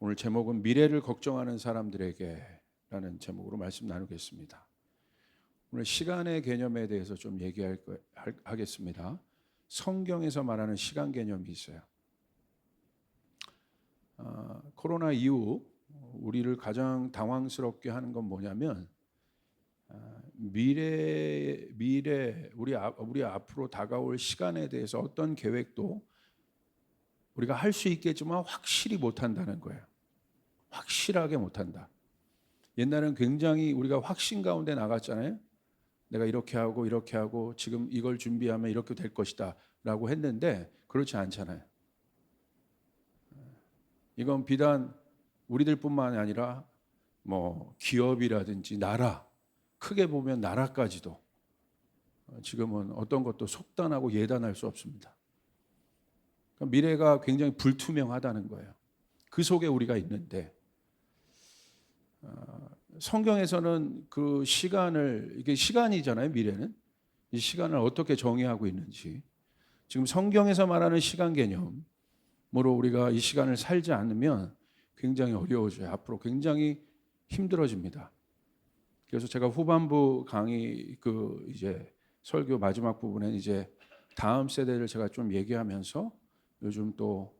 오늘 제목은 미래를 걱정하는 사람들에게 라는 제목으로 말씀 나누겠습니다. 오늘 시간의 개념에 대해서 좀 하겠습니다. 성경에서 말하는 시간 개념이 있어요. 코로나 이후 우리를 가장 당황스럽게 하는 건 뭐냐면 미래 우리 앞으로 다가올 시간에 대해서 어떤 계획도 우리가 할 수 있겠지만 확실히 못한다는 거예요. 확실하게 못한다. 옛날엔 굉장히 우리가 확신 가운데 나갔잖아요. 내가 이렇게 하고 지금 이걸 준비하면 이렇게 될 것이다 라고 했는데 그렇지 않잖아요. 이건 비단 우리들뿐만 아니라 뭐 기업이라든지 나라, 크게 보면 나라까지도 지금은 어떤 것도 속단하고 예단할 수 없습니다. 그러니까 미래가 굉장히 불투명하다는 거예요. 그 속에 우리가 있는데 성경에서는 그 시간을, 이게 시간이잖아요. 미래는 이 시간을 어떻게 정의하고 있는지, 지금 성경에서 말하는 시간 개념으로 우리가 이 시간을 살지 않으면 굉장히 어려워져요. 앞으로 굉장히 힘들어집니다. 그래서 제가 후반부 강의 이제 설교 마지막 부분에 이제 다음 세대를 제가 좀 얘기하면서 요즘 또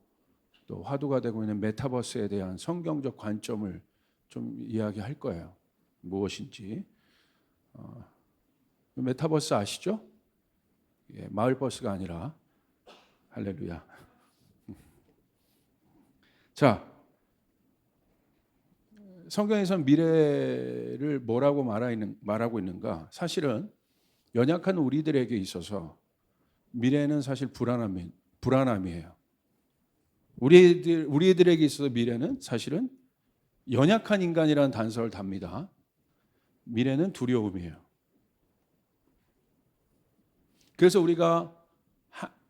화두가 되고 있는 메타버스에 대한 성경적 관점을 좀 이야기할 거예요. 무엇인지. 메타버스 아시죠? 예, 마을버스가 아니라. 할렐루야. 자, 성경에서는 미래를 뭐라고 말하고 있는가? 사실은 연약한 우리들에게 있어서 미래는 사실 불안함이에요. 우리들에게 있어서 미래는 사실은 연약한 인간이라는 단서를 답니다. 미래는 두려움이에요. 그래서 우리가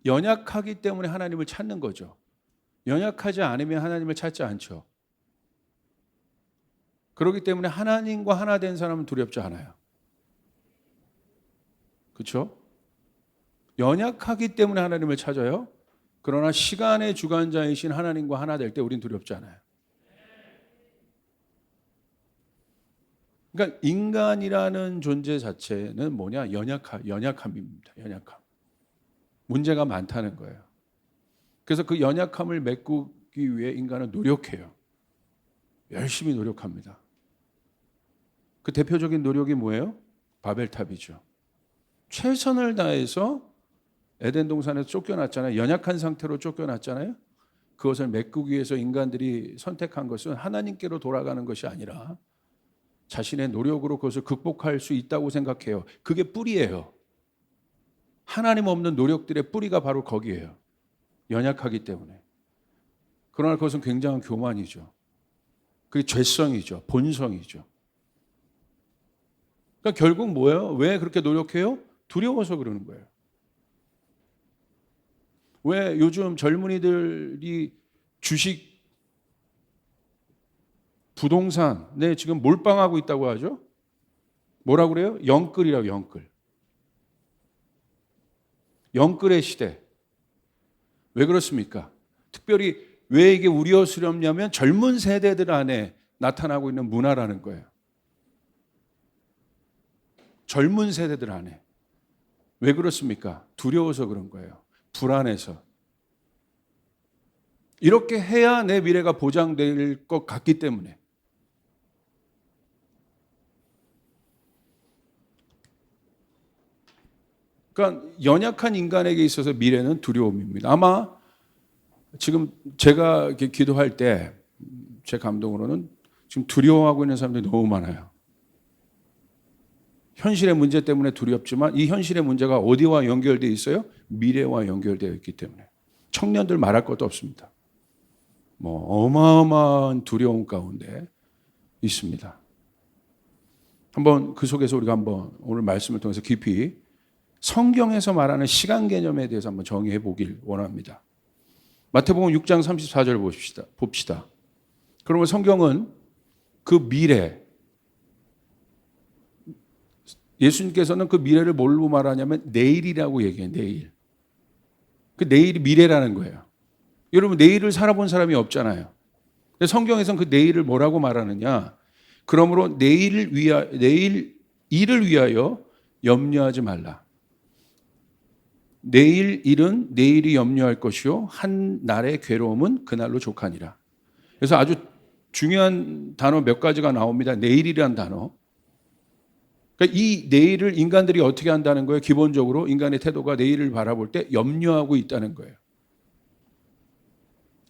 연약하기 때문에 하나님을 찾는 거죠. 연약하지 않으면 하나님을 찾지 않죠. 그렇기 때문에 하나님과 하나 된 사람은 두렵지 않아요. 그렇죠? 연약하기 때문에 하나님을 찾아요. 그러나 시간의 주관자이신 하나님과 하나 될 때 우린 두렵지 않아요. 그러니까 인간이라는 존재 자체는 뭐냐? 연약함입니다. 연약함. 문제가 많다는 거예요. 그래서 그 연약함을 메꾸기 위해 인간은 노력해요. 열심히 노력합니다. 그 대표적인 노력이 뭐예요? 바벨탑이죠. 최선을 다해서 에덴 동산에서 쫓겨났잖아요. 연약한 상태로 쫓겨났잖아요. 그것을 메꾸기 위해서 인간들이 선택한 것은 하나님께로 돌아가는 것이 아니라 자신의 노력으로 그것을 극복할 수 있다고 생각해요. 그게 뿌리예요. 하나님 없는 노력들의 뿌리가 바로 거기에요. 연약하기 때문에. 그러나 그것은 굉장한 교만이죠. 그게 죄성이죠. 본성이죠. 그러니까 결국 뭐예요? 왜 그렇게 노력해요? 두려워서 그러는 거예요. 왜 요즘 젊은이들이 주식, 부동산에 지금 몰빵하고 있다고 하죠? 뭐라고 그래요? 영끌이라고, 영끌. 영끌의 시대. 왜 그렇습니까? 특별히 왜 이게 우려스럽냐면 젊은 세대들 안에 나타나고 있는 문화라는 거예요. 젊은 세대들 안에. 왜 그렇습니까? 두려워서 그런 거예요. 불안해서. 이렇게 해야 내 미래가 보장될 것 같기 때문에. 그러니까 연약한 인간에게 있어서 미래는 두려움입니다. 아마 지금 제가 이렇게 기도할 때 제 감동으로는 지금 두려워하고 있는 사람들이 너무 많아요. 현실의 문제 때문에 두렵지만 이 현실의 문제가 어디와 연결되어 있어요? 미래와 연결되어 있기 때문에. 청년들 말할 것도 없습니다. 뭐 어마어마한 두려움 가운데 있습니다. 한번 그 속에서 우리가 한번 오늘 말씀을 통해서 깊이 성경에서 말하는 시간 개념에 대해서 한번 정의해 보길 원합니다. 마태복음 6장 34절 봅시다. 그러면 성경은 그 미래, 예수님께서는 그 미래를 뭘로 말하냐면 내일이라고 얘기해요. 내일. 그 내일이 미래라는 거예요. 여러분 내일을 살아본 사람이 없잖아요. 성경에서는 그 내일을 뭐라고 말하느냐? 그러므로 내일 일을 위하여 염려하지 말라. 내일 일은 내일이 염려할 것이요 한 날의 괴로움은 그날로 족하니라. 그래서 아주 중요한 단어 몇 가지가 나옵니다. 내일이란 단어. 그러니까 이 내일을 인간들이 어떻게 한다는 거예요? 기본적으로 인간의 태도가 내일을 바라볼 때 염려하고 있다는 거예요.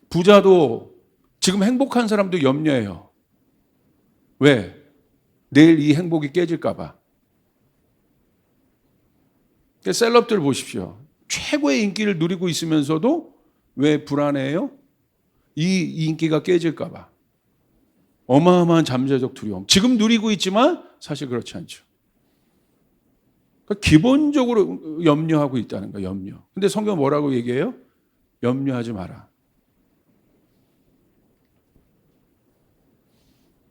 부자도 지금 행복한 사람도 염려해요. 왜? 내일 이 행복이 깨질까 봐. 그러니까 셀럽들 보십시오. 최고의 인기를 누리고 있으면서도 왜 불안해요? 이 인기가 깨질까 봐. 어마어마한 잠재적 두려움. 지금 누리고 있지만 사실 그렇지 않죠. 그러니까 기본적으로 염려하고 있다는 거예요. 염려. 근데 성경 뭐라고 얘기해요? 염려하지 마라.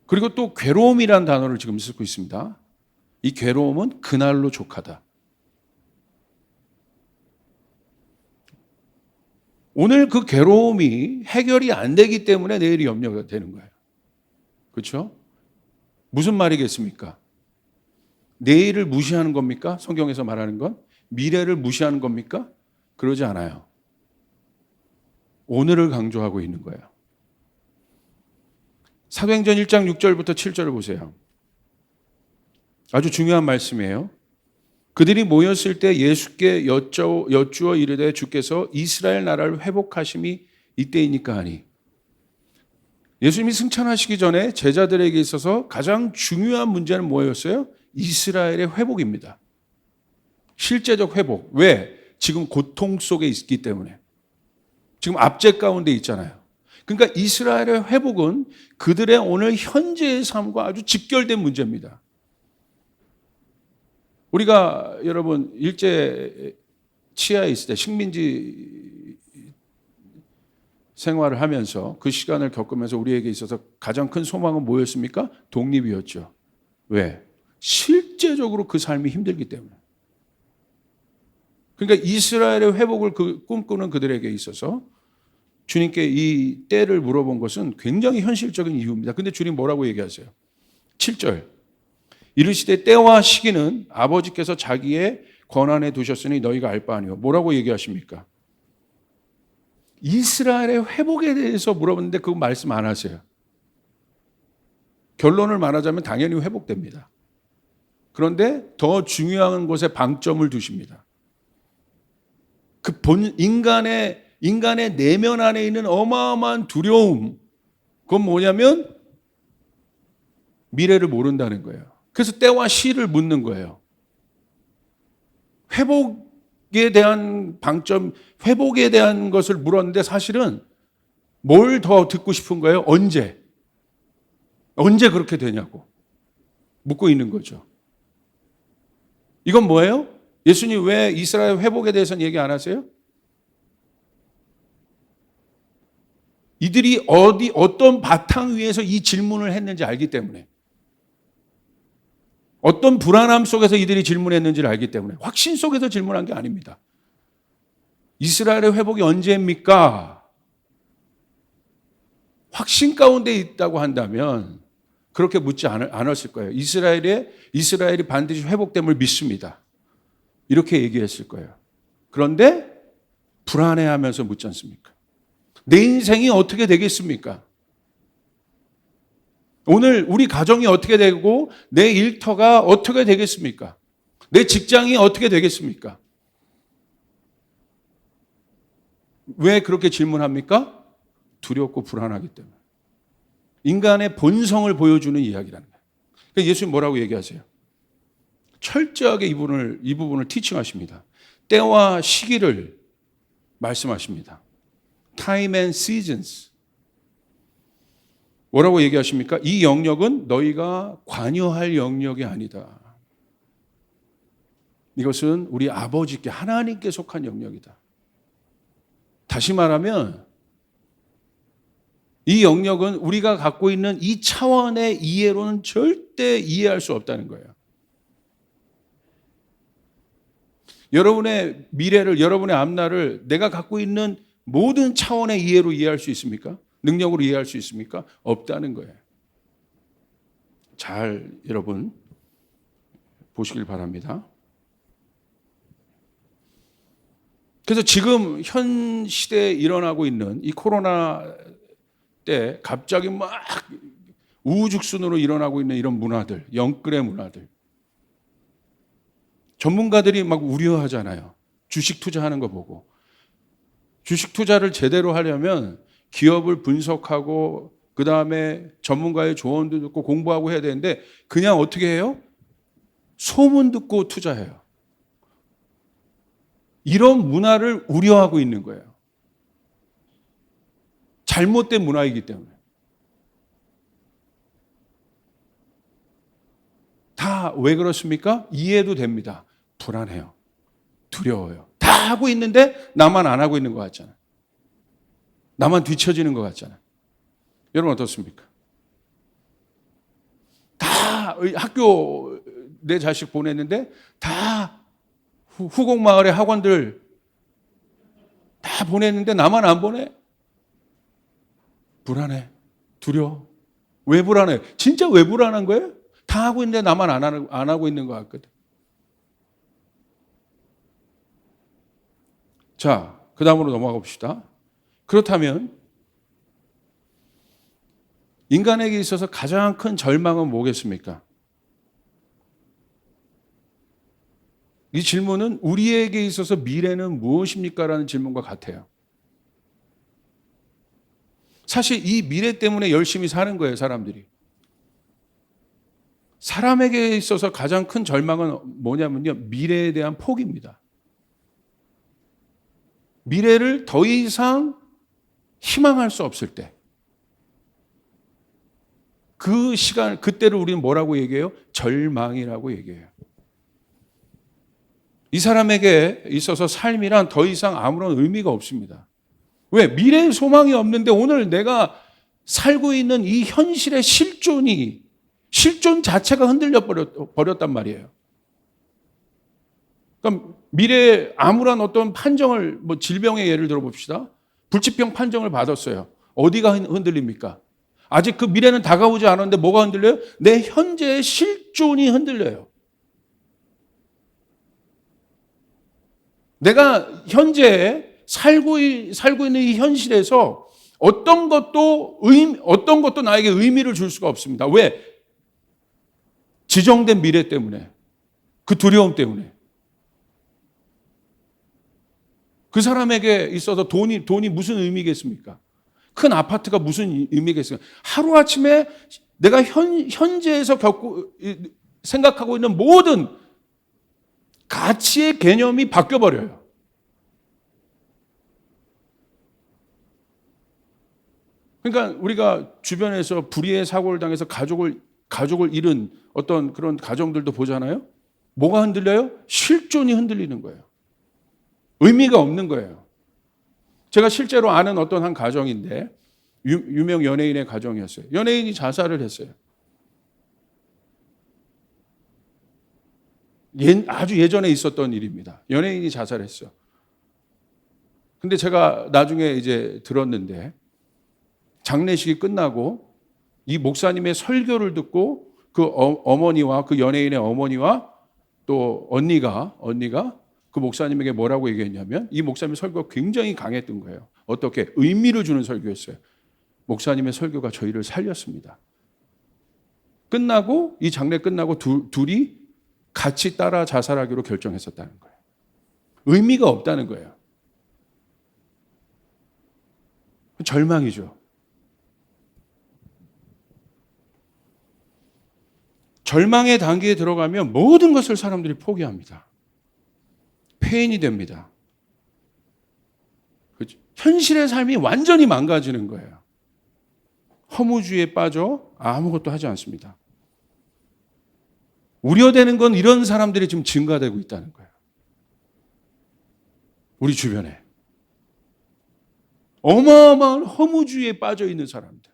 그리고 또 괴로움이라는 단어를 지금 쓰고 있습니다. 이 괴로움은 그날로 족하다. 오늘 그 괴로움이 해결이 안 되기 때문에 내일이 염려가 되는 거예요. 그렇죠? 무슨 말이겠습니까? 내일을 무시하는 겁니까? 성경에서 말하는 건? 미래를 무시하는 겁니까? 그러지 않아요. 오늘을 강조하고 있는 거예요. 사도행전 1장 6절부터 7절을 보세요. 아주 중요한 말씀이에요. 그들이 모였을 때 예수께 여쭈어 이르되 주께서 이스라엘 나라를 회복하심이 이때이니까 하니. 예수님이 승천하시기 전에 제자들에게 있어서 가장 중요한 문제는 뭐였어요? 이스라엘의 회복입니다. 실제적 회복. 왜? 지금 고통 속에 있기 때문에. 지금 압제 가운데 있잖아요. 그러니까 이스라엘의 회복은 그들의 오늘 현재의 삶과 아주 직결된 문제입니다. 우리가 여러분 일제 치하에 있을 때 식민지 생활을 하면서 그 시간을 겪으면서 우리에게 있어서 가장 큰 소망은 뭐였습니까? 독립이었죠. 왜? 실제적으로 그 삶이 힘들기 때문에. 그러니까 이스라엘의 회복을 꿈꾸는 그들에게 있어서 주님께 이 때를 물어본 것은 굉장히 현실적인 이유입니다. 근데 주님 뭐라고 얘기하세요? 7절. 이르시되 때와 시기는 아버지께서 자기의 권한에 두셨으니 너희가 알 바 아니오. 뭐라고 얘기하십니까? 이스라엘의 회복에 대해서 물어봤는데 그거 말씀 안 하세요. 결론을 말하자면 당연히 회복됩니다. 그런데 더 중요한 것에 방점을 두십니다. 그 인간의 내면 안에 있는 어마어마한 두려움, 그건 뭐냐면 미래를 모른다는 거예요. 그래서 때와 시를 묻는 거예요. 회복에 대한 방점, 회복에 대한 것을 물었는데 사실은 뭘 더 듣고 싶은 거예요? 언제 그렇게 되냐고 묻고 있는 거죠. 이건 뭐예요? 예수님 왜 이스라엘 회복에 대해서는 얘기 안 하세요? 이들이 어떤 바탕 위에서 이 질문을 했는지 알기 때문에, 어떤 불안함 속에서 이들이 질문했는지를 알기 때문에, 확신 속에서 질문한 게 아닙니다. 이스라엘의 회복이 언제입니까? 확신 가운데 있다고 한다면 그렇게 묻지 않았을 거예요. 이스라엘이 반드시 회복됨을 믿습니다. 이렇게 얘기했을 거예요. 그런데 불안해하면서 묻지 않습니까? 내 인생이 어떻게 되겠습니까? 오늘 우리 가정이 어떻게 되고 내 일터가 어떻게 되겠습니까? 내 직장이 어떻게 되겠습니까? 왜 그렇게 질문합니까? 두렵고 불안하기 때문에. 인간의 본성을 보여주는 이야기라는 거예요. 그러니까 예수님 뭐라고 얘기하세요? 철저하게 이 부분을 티칭하십니다. 때와 시기를 말씀하십니다. Time and seasons. 뭐라고 얘기하십니까? 이 영역은 너희가 관여할 영역이 아니다. 이것은 우리 아버지께, 하나님께 속한 영역이다. 다시 말하면 이 영역은 우리가 갖고 있는 이 차원의 이해로는 절대 이해할 수 없다는 거예요. 여러분의 미래를, 여러분의 앞날을 내가 갖고 있는 모든 차원의 이해로 이해할 수 있습니까? 능력으로 이해할 수 있습니까? 없다는 거예요. 잘 여러분 보시길 바랍니다. 그래서 지금 현 시대에 일어나고 있는 이 코로나 때 갑자기 막 우후죽순으로 일어나고 있는 이런 문화들, 영끌의 문화들. 전문가들이 막 우려하잖아요. 주식 투자하는 거 보고. 주식 투자를 제대로 하려면 기업을 분석하고 그 다음에 전문가의 조언도 듣고 공부하고 해야 되는데 그냥 어떻게 해요? 소문 듣고 투자해요. 이런 문화를 우려하고 있는 거예요. 잘못된 문화이기 때문에. 다 왜 그렇습니까? 이해도 됩니다. 불안해요. 두려워요. 다 하고 있는데 나만 안 하고 있는 것 같잖아요. 나만 뒤처지는 것 같잖아요. 여러분 어떻습니까? 다 학교 내 자식 보냈는데 다 후곡마을의 학원들 다 보냈는데 나만 안 보내? 불안해. 두려워. 왜 불안해? 진짜 왜 불안한 거예요? 다 하고 있는데 나만 안 하고 있는 것 같거든. 자, 그 다음으로 넘어가 봅시다. 그렇다면 인간에게 있어서 가장 큰 절망은 뭐겠습니까? 이 질문은 우리에게 있어서 미래는 무엇입니까? 라는 질문과 같아요. 사실 이 미래 때문에 열심히 사는 거예요, 사람들이. 사람에게 있어서 가장 큰 절망은 뭐냐면요, 미래에 대한 포기입니다. 미래를 더 이상 희망할 수 없을 때, 그 시간, 그때를 우리는 뭐라고 얘기해요? 절망이라고 얘기해요. 이 사람에게 있어서 삶이란 더 이상 아무런 의미가 없습니다. 왜? 미래의 소망이 없는데 오늘 내가 살고 있는 이 현실의 실존 자체가 흔들려 버렸단 말이에요. 그럼 미래에 아무런 어떤 판정을, 뭐 질병의 예를 들어 봅시다. 불치병 판정을 받았어요. 어디가 흔들립니까? 아직 그 미래는 다가오지 않았는데 뭐가 흔들려요? 내 현재의 실존이 흔들려요. 내가 현재 살고 있는 이 현실에서 어떤 것도 나에게 의미를 줄 수가 없습니다. 왜? 지정된 미래 때문에. 그 두려움 때문에. 그 사람에게 있어서 돈이 무슨 의미겠습니까? 큰 아파트가 무슨 의미겠습니까? 하루아침에 내가 현재에서 생각하고 있는 모든 가치의 개념이 바뀌어버려요. 그러니까 우리가 주변에서 불의의 사고를 당해서 가족을 잃은 어떤 그런 가정들도 보잖아요. 뭐가 흔들려요? 실존이 흔들리는 거예요. 의미가 없는 거예요. 제가 실제로 아는 어떤 한 가정인데 유명 연예인의 가정이었어요. 연예인이 자살을 했어요. 아주 예전에 있었던 일입니다. 연예인이 자살했어요. 근데 제가 나중에 이제 들었는데 장례식이 끝나고 이 목사님의 설교를 듣고 그 어머니와 그 연예인의 어머니와 또 언니가 그 목사님에게 뭐라고 얘기했냐면 이 목사님의 설교가 굉장히 강했던 거예요. 어떻게? 의미를 주는 설교였어요. 목사님의 설교가 저희를 살렸습니다. 이 장례 끝나고 둘이 같이 따라 자살하기로 결정했었다는 거예요. 의미가 없다는 거예요. 절망이죠. 절망의 단계에 들어가면 모든 것을 사람들이 포기합니다. 폐인이 됩니다. 현실의 삶이 완전히 망가지는 거예요. 허무주의에 빠져 아무것도 하지 않습니다. 우려되는 건 이런 사람들이 지금 증가되고 있다는 거예요. 우리 주변에. 어마어마한 허무주의에 빠져 있는 사람들.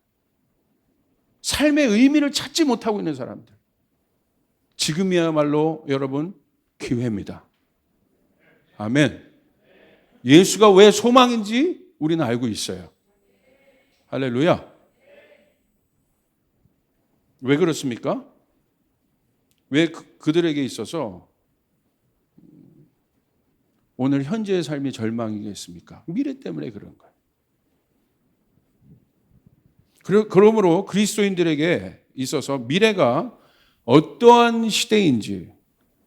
삶의 의미를 찾지 못하고 있는 사람들. 지금이야말로 여러분 기회입니다. 아멘. 예수가 왜 소망인지 우리는 알고 있어요. 할렐루야. 왜 그렇습니까? 왜 그들에게 있어서 오늘 현재의 삶이 절망이겠습니까? 미래 때문에 그런 거예요. 그러므로 그리스도인들에게 있어서 미래가 어떠한 시대인지,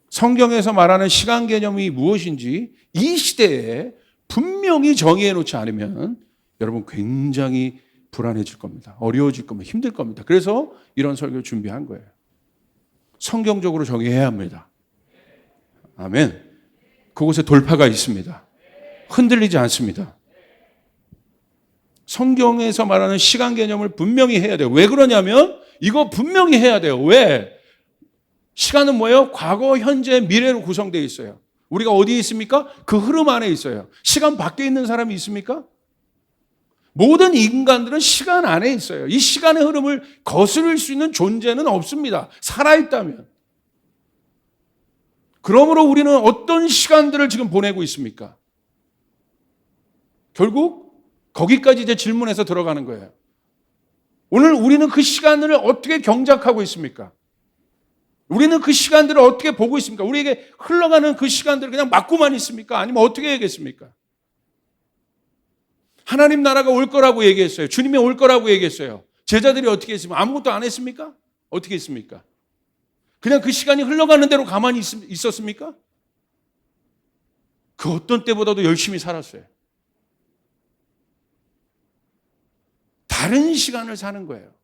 성경에서 말하는 시간 개념이 무엇인지 이 시대에 분명히 정의해 놓지 않으면 여러분 굉장히 불안해질 겁니다. 어려워질 겁니다. 힘들 겁니다. 그래서 이런 설교를 준비한 거예요. 성경적으로 정의해야 합니다. 아멘. 그곳에 돌파가 있습니다. 흔들리지 않습니다. 성경에서 말하는 시간 개념을 분명히 해야 돼요. 왜 그러냐면 이거 분명히 해야 돼요. 왜? 시간은 뭐예요? 과거, 현재, 미래로 구성되어 있어요. 우리가 어디에 있습니까? 그 흐름 안에 있어요. 시간 밖에 있는 사람이 있습니까? 모든 인간들은 시간 안에 있어요. 이 시간의 흐름을 거스를 수 있는 존재는 없습니다. 살아있다면. 그러므로 우리는 어떤 시간들을 지금 보내고 있습니까? 결국 거기까지 이제 질문해서 들어가는 거예요. 오늘 우리는 그 시간을 어떻게 경작하고 있습니까? 우리는 그 시간들을 어떻게 보고 있습니까? 우리에게 흘러가는 그 시간들을 그냥 맞고만 있습니까? 아니면 어떻게 해야겠습니까? 하나님 나라가 올 거라고 얘기했어요. 주님이 올 거라고 얘기했어요. 제자들이 어떻게 했습니까? 아무것도 안 했습니까? 어떻게 했습니까? 그냥 그 시간이 흘러가는 대로 가만히 있었습니까? 그 어떤 때보다도 열심히 살았어요. 다른 시간을 사는 거예요.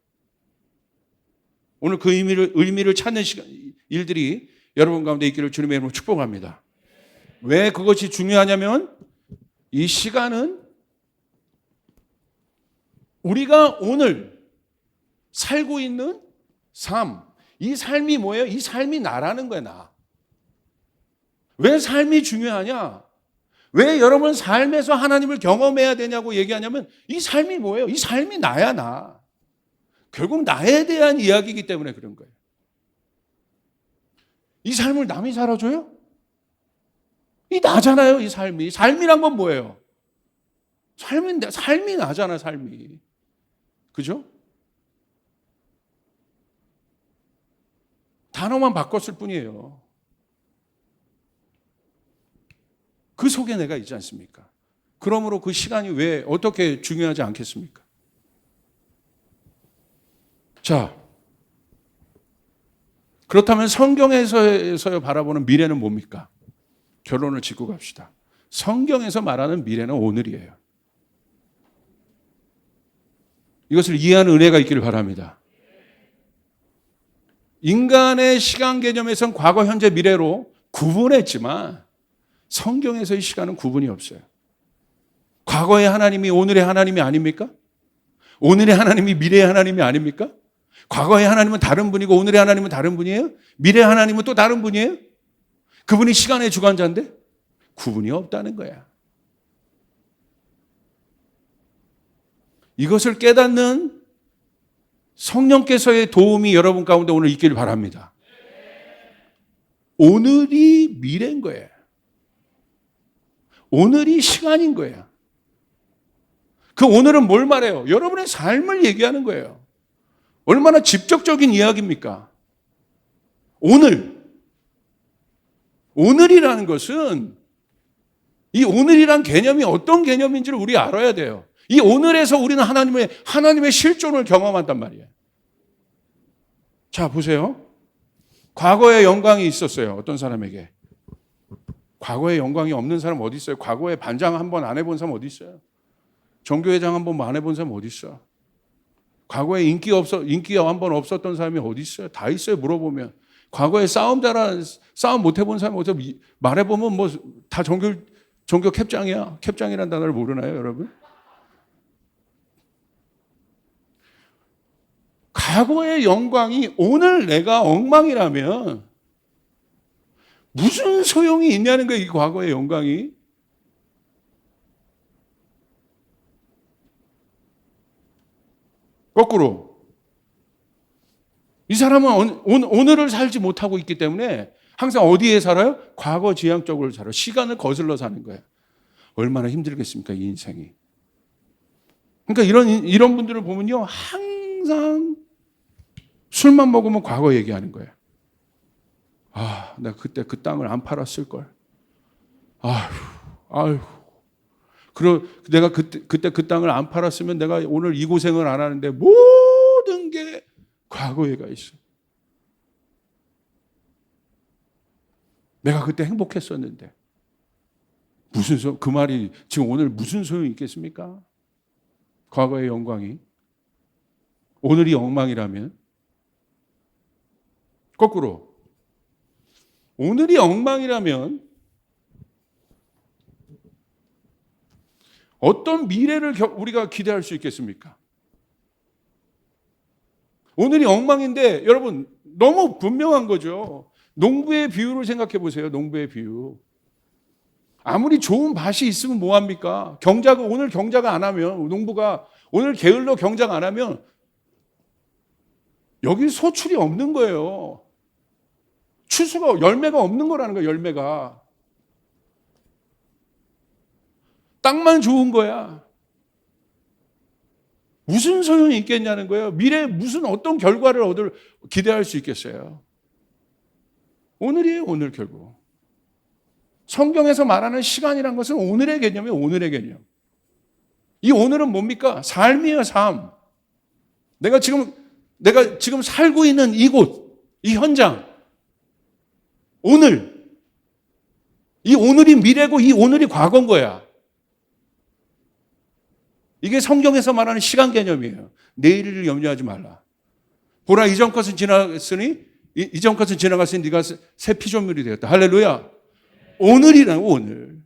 오늘 그 의미를 찾는 일들이 여러분 가운데 있기를 주님의 이름으로 축복합니다. 왜 그것이 중요하냐면 이 시간은 우리가 오늘 살고 있는 삶, 이 삶이 뭐예요? 이 삶이 나라는 거야, 나. 왜 삶이 중요하냐? 왜 여러분 삶에서 하나님을 경험해야 되냐고 얘기하냐면 이 삶이 뭐예요? 이 삶이 나야, 나. 결국 나에 대한 이야기이기 때문에 그런 거예요. 이 삶을 남이 살아줘요? 이 나잖아요, 이 삶이. 삶이란 건 뭐예요? 삶이 나잖아, 삶이. 그죠? 단어만 바꿨을 뿐이에요. 그 속에 내가 있지 않습니까? 그러므로 그 시간이 왜 어떻게 중요하지 않겠습니까? 자, 그렇다면 성경에서 바라보는 미래는 뭡니까? 결론을 짓고 갑시다. 성경에서 말하는 미래는 오늘이에요. 이것을 이해하는 은혜가 있기를 바랍니다. 인간의 시간 개념에선 과거, 현재, 미래로 구분했지만 성경에서의 시간은 구분이 없어요. 과거의 하나님이 오늘의 하나님이 아닙니까? 오늘의 하나님이 미래의 하나님이 아닙니까? 과거의 하나님은 다른 분이고 오늘의 하나님은 다른 분이에요? 미래의 하나님은 또 다른 분이에요? 그분이 시간의 주관자인데 구분이 없다는 거야. 이것을 깨닫는 성령께서의 도움이 여러분 가운데 오늘 있기를 바랍니다. 오늘이 미래인 거예요. 오늘이 시간인 거예요. 그 오늘은 뭘 말해요? 여러분의 삶을 얘기하는 거예요. 얼마나 직접적인 이야기입니까? 오늘이라는 것은 이 오늘이란 개념이 어떤 개념인지를 우리 알아야 돼요. 이 오늘에서 우리는 하나님의 실존을 경험한단 말이에요. 자, 보세요. 과거에 영광이 있었어요. 어떤 사람에게. 과거에 영광이 없는 사람 어디 있어요? 과거에 반장 한 번 안 해본 사람 어디 있어요? 종교회장 한 번 안 해본 사람 어디 있어요? 과거에 인기가 한 번 없었던 사람이 어디 있어요? 다 있어요, 물어보면. 과거에 싸움 못 해본 사람 어디 말해보면 뭐 다 종교 캡장이야. 캡장이라는 단어를 모르나요, 여러분? 과거의 영광이 오늘 내가 엉망이라면 무슨 소용이 있냐는 거예요, 이 과거의 영광이. 거꾸로 이 사람은 오늘을 살지 못하고 있기 때문에 항상 어디에 살아요? 과거 지향적으로 살아요. 시간을 거슬러 사는 거예요. 얼마나 힘들겠습니까, 이 인생이. 그러니까 이런 분들을 보면요, 항상 술만 먹으면 과거 얘기하는 거예요. 아, 내가 그때 그 땅을 안 팔았을 걸. 아휴. 내가 그때 그 땅을 안 팔았으면 내가 오늘 이 고생을 안 하는데 모든 게 과거에 가 있어. 내가 그때 행복했었는데. 그 말이 지금 오늘 무슨 소용이 있겠습니까? 과거의 영광이. 오늘이 엉망이라면. 거꾸로. 오늘이 엉망이라면 어떤 미래를 우리가 기대할 수 있겠습니까? 오늘이 엉망인데 여러분 너무 분명한 거죠. 농부의 비유를 생각해 보세요. 농부의 비유. 아무리 좋은 밭이 있으면 뭐합니까? 오늘 경작을 안 하면, 농부가 오늘 게을러 경작 안 하면 여기 소출이 없는 거예요. 열매가 없는 거라는 거예요. 열매가. 땅만 좋은 거야. 무슨 소용이 있겠냐는 거예요. 미래에 어떤 결과를 기대할 수 있겠어요. 오늘이에요, 오늘 결국. 성경에서 말하는 시간이란 것은 오늘의 개념이에요, 오늘의 개념. 이 오늘은 뭡니까? 삶이에요, 삶. 내가 지금 살고 있는 이곳, 이 현장. 오늘. 이 오늘이 미래고 이 오늘이 과거인 거야. 이게 성경에서 말하는 시간 개념이에요. 내일을 염려하지 말라. 보라, 이전 것은 지나갔으니 네가 새 피조물이 되었다. 할렐루야. 오늘이라고, 오늘.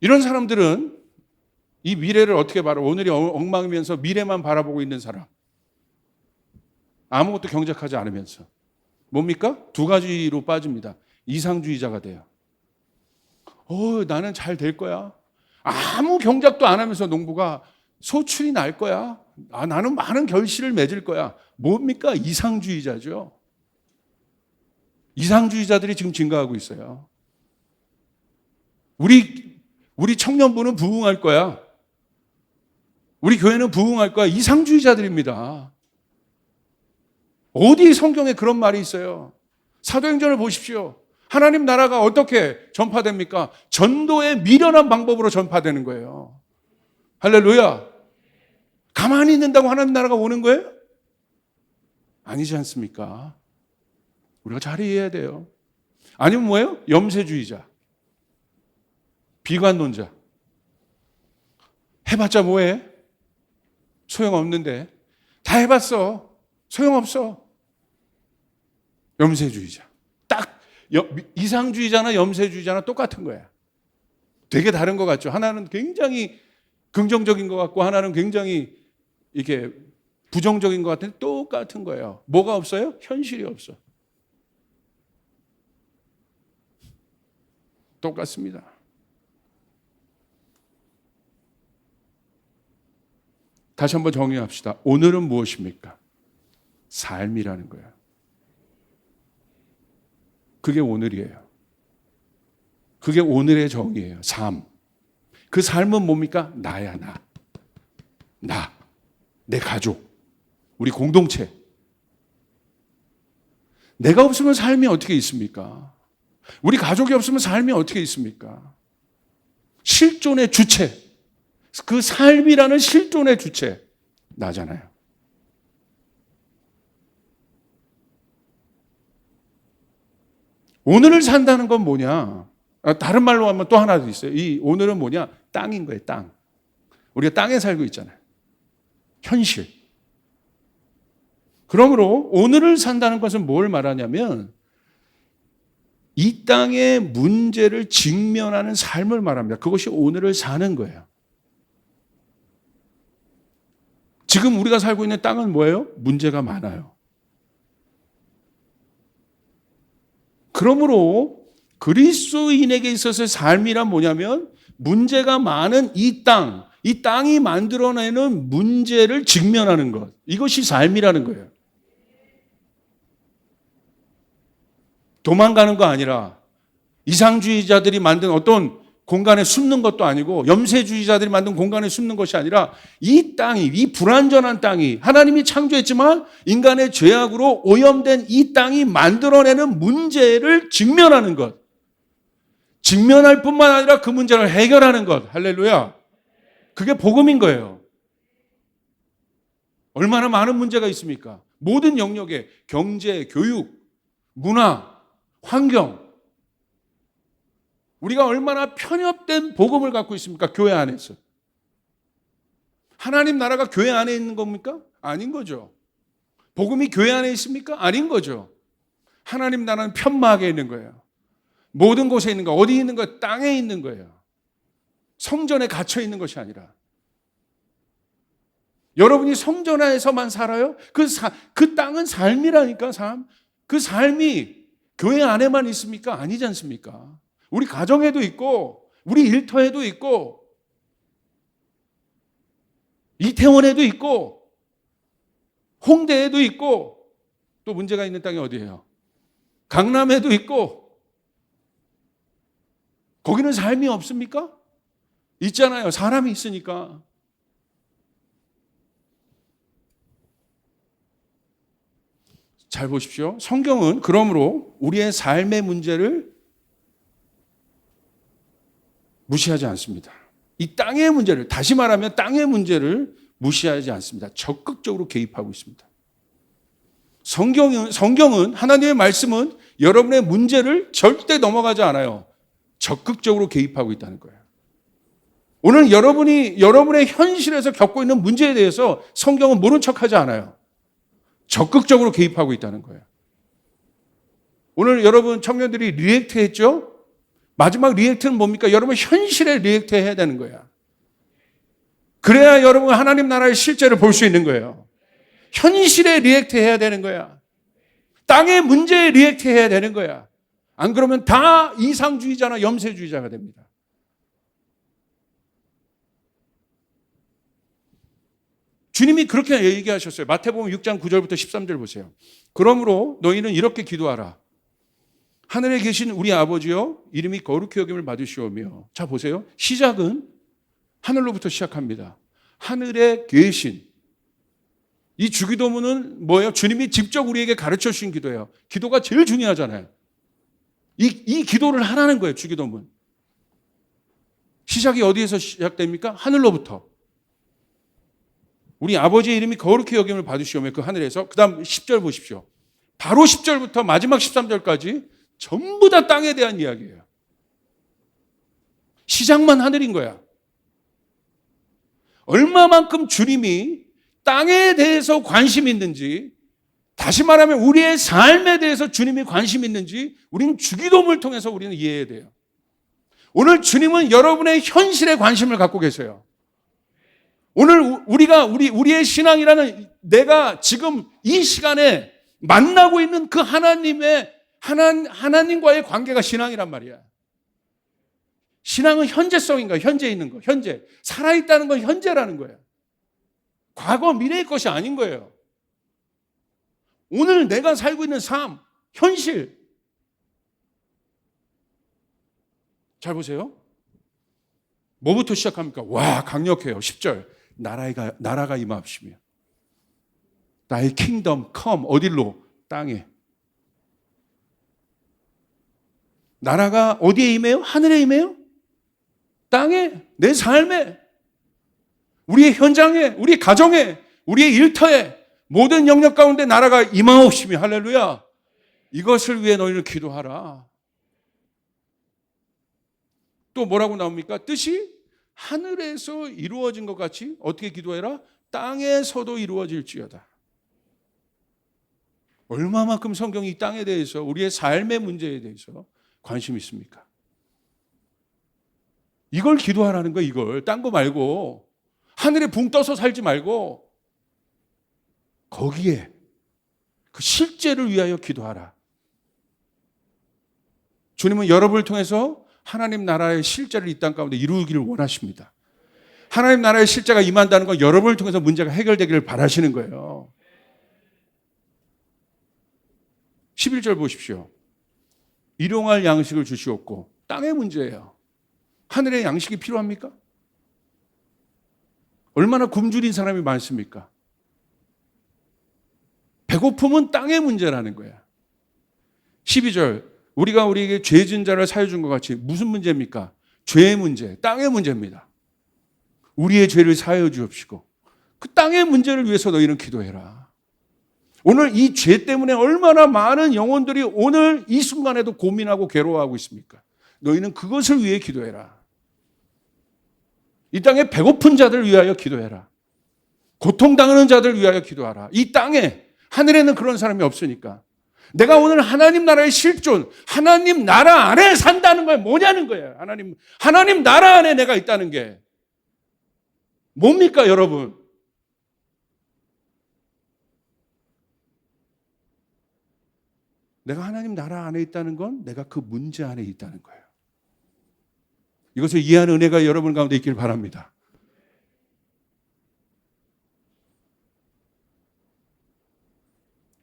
이런 사람들은 이 미래를 어떻게 바라? 오늘이 엉망이면서 미래만 바라보고 있는 사람. 아무것도 경작하지 않으면서. 뭡니까? 두 가지로 빠집니다. 이상주의자가 돼요. 나는 잘 될 거야. 아무 경작도 안 하면서 농부가 소출이 날 거야. 나는 많은 결실을 맺을 거야. 뭡니까? 이상주의자죠. 이상주의자들이 지금 증가하고 있어요. 우리 청년부는 부흥할 거야. 우리 교회는 부흥할 거야. 이상주의자들입니다. 어디 성경에 그런 말이 있어요? 사도행전을 보십시오. 하나님 나라가 어떻게 전파됩니까? 전도의 미련한 방법으로 전파되는 거예요. 할렐루야. 가만히 있는다고 하나님 나라가 오는 거예요? 아니지 않습니까? 우리가 잘 이해해야 돼요. 아니면 뭐예요? 염세주의자. 비관론자. 해봤자 뭐해? 소용없는데. 다 해봤어. 소용없어. 염세주의자. 딱 이상주의자나 염세주의자나 똑같은 거야. 되게 다른 것 같죠? 하나는 굉장히 긍정적인 것 같고 하나는 굉장히 이렇게 부정적인 것 같은데 똑같은 거예요. 뭐가 없어요? 현실이 없어. 똑같습니다. 다시 한번 정리합시다. 오늘은 무엇입니까? 삶이라는 거예요. 그게 오늘이에요. 그게 오늘의 정의예요. 삶. 그 삶은 뭡니까? 나야, 나. 나. 내 가족. 우리 공동체. 내가 없으면 삶이 어떻게 있습니까? 우리 가족이 없으면 삶이 어떻게 있습니까? 실존의 주체. 그 삶이라는 실존의 주체. 나잖아요. 오늘을 산다는 건 뭐냐? 다른 말로 하면 또 하나 더 있어요. 이 오늘은 뭐냐? 땅인 거예요, 땅. 우리가 땅에 살고 있잖아요. 현실. 그러므로 오늘을 산다는 것은 뭘 말하냐면 이 땅의 문제를 직면하는 삶을 말합니다. 그것이 오늘을 사는 거예요. 지금 우리가 살고 있는 땅은 뭐예요? 문제가 많아요. 그러므로 그리스도인에게 있어서의 삶이란 뭐냐면 문제가 많은 이 땅이 만들어내는 문제를 직면하는 것. 이것이 삶이라는 거예요. 도망가는 거 아니라 이상주의자들이 만든 어떤 공간에 숨는 것도 아니고 염세주의자들이 만든 공간에 숨는 것이 아니라 이 땅이, 이 불완전한 땅이 하나님이 창조했지만 인간의 죄악으로 오염된 이 땅이 만들어내는 문제를 직면하는 것. 직면할 뿐만 아니라 그 문제를 해결하는 것. 할렐루야. 그게 복음인 거예요. 얼마나 많은 문제가 있습니까? 모든 영역에 경제, 교육, 문화, 환경. 우리가 얼마나 편협된 복음을 갖고 있습니까? 교회 안에서. 하나님 나라가 교회 안에 있는 겁니까? 아닌 거죠. 복음이 교회 안에 있습니까? 아닌 거죠. 하나님 나라는 편막에 있는 거예요. 모든 곳에 있는 거, 어디 있는 거? 땅에 있는 거예요. 성전에 갇혀 있는 것이 아니라. 여러분이 성전 안에서만 살아요? 그 땅은 삶이라니까, 삶. 그 삶이 교회 안에만 있습니까? 아니지 않습니까? 우리 가정에도 있고, 우리 일터에도 있고, 이태원에도 있고, 홍대에도 있고, 또 문제가 있는 땅이 어디예요? 강남에도 있고, 거기는 삶이 없습니까? 있잖아요. 사람이 있으니까. 잘 보십시오. 성경은 그러므로 우리의 삶의 문제를 무시하지 않습니다. 이 땅의 문제를, 다시 말하면 땅의 문제를 무시하지 않습니다. 적극적으로 개입하고 있습니다. 성경은 하나님의 말씀은 여러분의 문제를 절대 넘어가지 않아요. 적극적으로 개입하고 있다는 거예요. 오늘 여러분의 현실에서 겪고 있는 문제에 대해서 성경은 모른 척하지 않아요. 적극적으로 개입하고 있다는 거예요. 오늘 여러분 청년들이 리액트 했죠? 마지막 리액트는 뭡니까? 여러분 현실에 리액트 해야 되는 거야. 그래야 여러분 하나님 나라의 실제를 볼 수 있는 거예요. 현실에 리액트 해야 되는 거야. 땅의 문제에 리액트 해야 되는 거야. 안 그러면 다 이상주의자나 염세주의자가 됩니다. 주님이 그렇게 얘기하셨어요. 마태복음 6장 9절부터 13절 보세요. 그러므로 너희는 이렇게 기도하라. 하늘에 계신 우리 아버지여, 이름이 거룩히 여김을 받으시오며. 자 보세요. 시작은 하늘로부터 시작합니다. 하늘에 계신. 이 주기도문은 뭐예요? 주님이 직접 우리에게 가르쳐 주신 기도예요. 기도가 제일 중요하잖아요. 이 기도를 하라는 거예요. 주기도문. 시작이 어디에서 시작됩니까? 하늘로부터. 우리 아버지의 이름이 거룩히 여김을 받으시오며, 그 하늘에서. 그 다음 10절 보십시오. 바로 10절부터 마지막 13절까지 전부 다 땅에 대한 이야기예요. 시작만 하늘인 거야. 얼마만큼 주님이 땅에 대해서 관심이 있는지, 다시 말하면 우리의 삶에 대해서 주님이 관심이 있는지 우리는 주기도문을 통해서 우리는 이해해야 돼요. 오늘 주님은 여러분의 현실에 관심을 갖고 계세요. 오늘 우리의 신앙이라는, 내가 지금 이 시간에 만나고 있는 그 하나님과의 관계가 신앙이란 말이야. 신앙은 현재성인가? 현재 있는 거. 현재. 살아있다는 건 현재라는 거예요. 과거, 미래의 것이 아닌 거예요. 오늘 내가 살고 있는 삶, 현실. 잘 보세요. 뭐부터 시작합니까? 와, 강력해요. 10절. 나라가 임하옵시며. 나의 킹덤 컴. 어디로? 땅에. 나라가 어디에 임해요? 하늘에 임해요? 땅에, 내 삶에, 우리의 현장에, 우리 가정에, 우리의 일터에, 모든 영역 가운데 나라가 임하옵시며. 할렐루야. 이것을 위해 너희는 기도하라. 또 뭐라고 나옵니까? 뜻이 하늘에서 이루어진 것 같이 어떻게 기도해라? 땅에서도 이루어질지어다. 얼마만큼 성경이 이 땅에 대해서, 우리의 삶의 문제에 대해서 관심이 있습니까? 이걸 기도하라는 거야. 이걸. 딴 거 말고, 하늘에 붕 떠서 살지 말고 거기에 그 실제를 위하여 기도하라. 주님은 여러분을 통해서 하나님 나라의 실제를 이 땅 가운데 이루기를 원하십니다. 하나님 나라의 실제가 임한다는 건 여러분을 통해서 문제가 해결되기를 바라시는 거예요. 11절 보십시오. 일용할 양식을 주시옵고 땅의 문제예요. 하늘의 양식이 필요합니까? 얼마나 굶주린 사람이 많습니까? 배고픔은 땅의 문제라는 거야. 12절 우리가 우리에게 죄 진 자를 사여 준 것 같이 무슨 문제입니까? 죄의 문제, 땅의 문제입니다. 우리의 죄를 사여 주옵시고 그 땅의 문제를 위해서 너희는 기도해라. 오늘 이 죄 때문에 얼마나 많은 영혼들이 오늘 이 순간에도 고민하고 괴로워하고 있습니까? 너희는 그것을 위해 기도해라. 이 땅에 배고픈 자들을 위하여 기도해라. 고통당하는 자들을 위하여 기도하라. 이 땅에, 하늘에는 그런 사람이 없으니까. 내가 오늘 하나님 나라의 실존, 하나님 나라 안에 산다는 건 뭐냐는 거예요. 하나님 나라 안에 내가 있다는 게 뭡니까, 여러분? 내가 하나님 나라 안에 있다는 건 내가 그 문제 안에 있다는 거예요. 이것을 이해하는 은혜가 여러분 가운데 있길 바랍니다.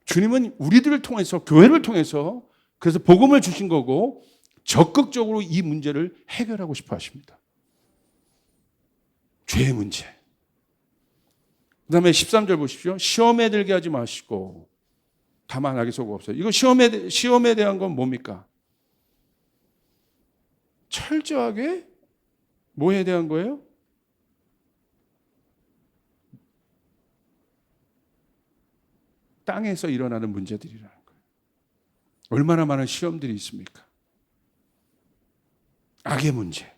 주님은 우리들을 통해서, 교회를 통해서 그래서 복음을 주신 거고 적극적으로 이 문제를 해결하고 싶어 하십니다. 죄의 문제. 그 다음에 13절 보십시오. 시험에 들게 하지 마시고 다만 악에 속아 없어요. 이거 시험에 대한 건 뭡니까? 철저하게 뭐에 대한 거예요? 땅에서 일어나는 문제들이라는 거예요. 얼마나 많은 시험들이 있습니까? 악의 문제.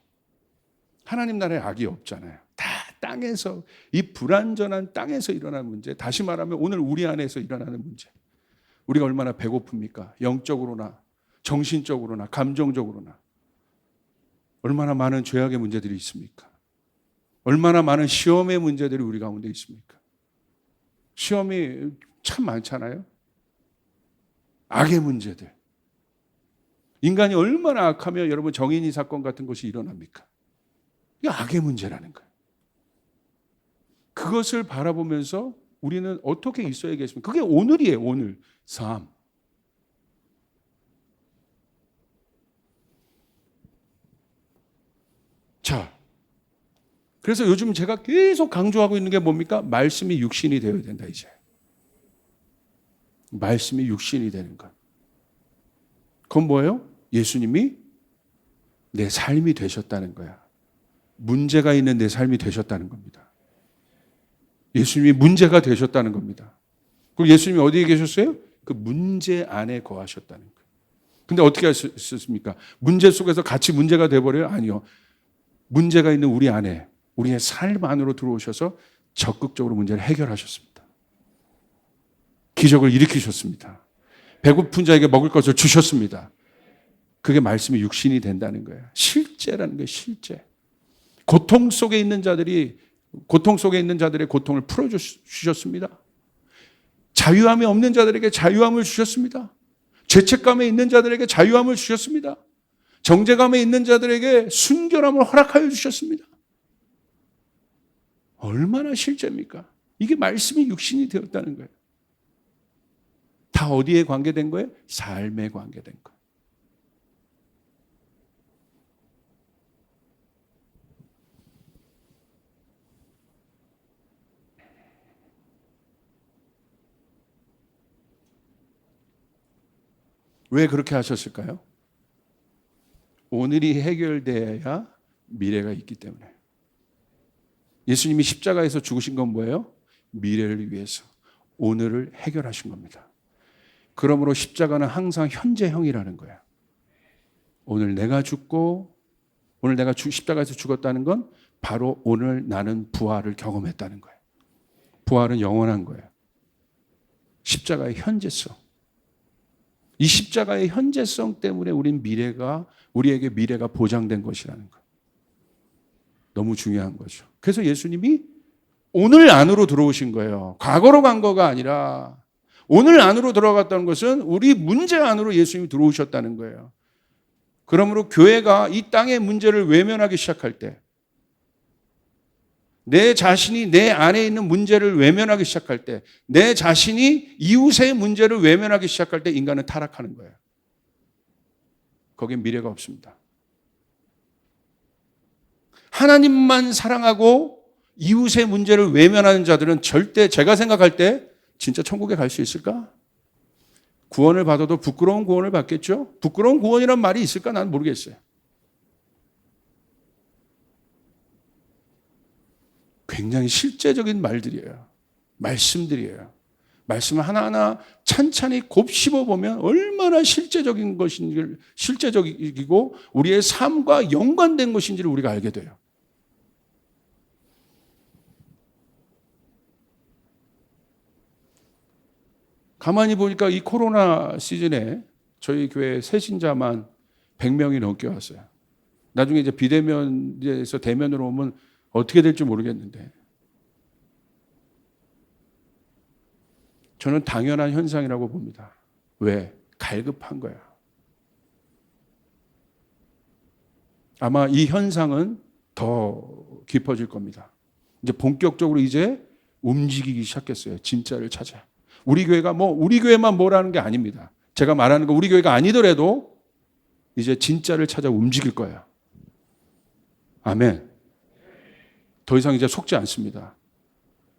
하나님 나라에 악이 없잖아요. 다 땅에서, 이 불완전한 땅에서 일어나는 문제. 다시 말하면 오늘 우리 안에서 일어나는 문제. 우리가 얼마나 배고픕니까? 영적으로나 정신적으로나 감정적으로나. 얼마나 많은 죄악의 문제들이 있습니까? 얼마나 많은 시험의 문제들이 우리 가운데 있습니까? 시험이 참 많잖아요. 악의 문제들. 인간이 얼마나 악하면 여러분 정인이 사건 같은 것이 일어납니까? 이게 악의 문제라는 거예요. 그것을 바라보면서 우리는 어떻게 있어야겠습니까? 그게 오늘이에요. 오늘 삶. 자, 그래서 요즘 제가 계속 강조하고 있는 게 뭡니까? 말씀이 육신이 되어야 된다 이제. 말씀이 육신이 되는 것. 그건 뭐예요? 예수님이 내 삶이 되셨다는 거야. 문제가 있는 내 삶이 되셨다는 겁니다. 예수님이 문제가 되셨다는 겁니다. 그리고 예수님이 어디에 계셨어요? 그 문제 안에 거하셨다는 거예요. 근데 어떻게 하셨습니까? 문제 속에서 같이 문제가 돼버려요? 아니요. 문제가 있는 우리 안에, 우리의 삶 안으로 들어오셔서 적극적으로 문제를 해결하셨습니다. 기적을 일으키셨습니다. 배고픈 자에게 먹을 것을 주셨습니다. 그게 말씀이 육신이 된다는 거예요. 실제라는 거예요. 실제. 고통 속에 있는 자들의 고통을 풀어주셨습니다. 자유함이 없는 자들에게 자유함을 주셨습니다. 죄책감에 있는 자들에게 자유함을 주셨습니다. 정죄감에 있는 자들에게 순결함을 허락하여 주셨습니다. 얼마나 실제입니까? 이게 말씀이 육신이 되었다는 거예요. 다 어디에 관계된 거예요? 삶에 관계된 거예요. 왜 그렇게 하셨을까요? 오늘이 해결돼야 미래가 있기 때문에. 예수님이 십자가에서 죽으신 건 뭐예요? 미래를 위해서 오늘을 해결하신 겁니다. 그러므로 십자가는 항상 현재형이라는 거예요. 오늘 내가 죽고, 오늘 내가 십자가에서 죽었다는 건 바로 오늘 나는 부활을 경험했다는 거예요. 부활은 영원한 거예요. 십자가의 현재성. 이 십자가의 현재성 때문에 우리에게 미래가 보장된 것이라는 거. 너무 중요한 거죠. 그래서 예수님이 오늘 안으로 들어오신 거예요. 과거로 간 거가 아니라 오늘 안으로 들어갔다는 것은 우리 문제 안으로 예수님이 들어오셨다는 거예요. 그러므로 교회가 이 땅의 문제를 외면하기 시작할 때, 내 자신이 내 안에 있는 문제를 외면하기 시작할 때, 내 자신이 이웃의 문제를 외면하기 시작할 때 인간은 타락하는 거예요. 거기엔 미래가 없습니다. 하나님만 사랑하고 이웃의 문제를 외면하는 자들은 절대, 제가 생각할 때 진짜 천국에 갈 수 있을까? 구원을 받아도 부끄러운 구원을 받겠죠? 부끄러운 구원이란 말이 있을까? 난 모르겠어요. 굉장히 실제적인 말들이에요. 말씀들이에요. 말씀을 하나하나 찬찬히 곱씹어보면 얼마나 실제적인 것인지, 실제적이고 우리의 삶과 연관된 것인지를 우리가 알게 돼요. 가만히 보니까 이 코로나 시즌에 저희 교회 새신자만 100명이 넘게 왔어요. 나중에 이제 비대면에서 대면으로 오면 어떻게 될지 모르겠는데, 저는 당연한 현상이라고 봅니다. 왜? 갈급한 거야. 아마 이 현상은 더 깊어질 겁니다. 이제 본격적으로 이제 움직이기 시작했어요. 진짜를 찾아. 우리 교회가 우리 교회만 뭐라는 게 아닙니다. 제가 말하는 거 우리 교회가 아니더라도 이제 진짜를 찾아 움직일 거예요. 아멘. 더 이상 이제 속지 않습니다.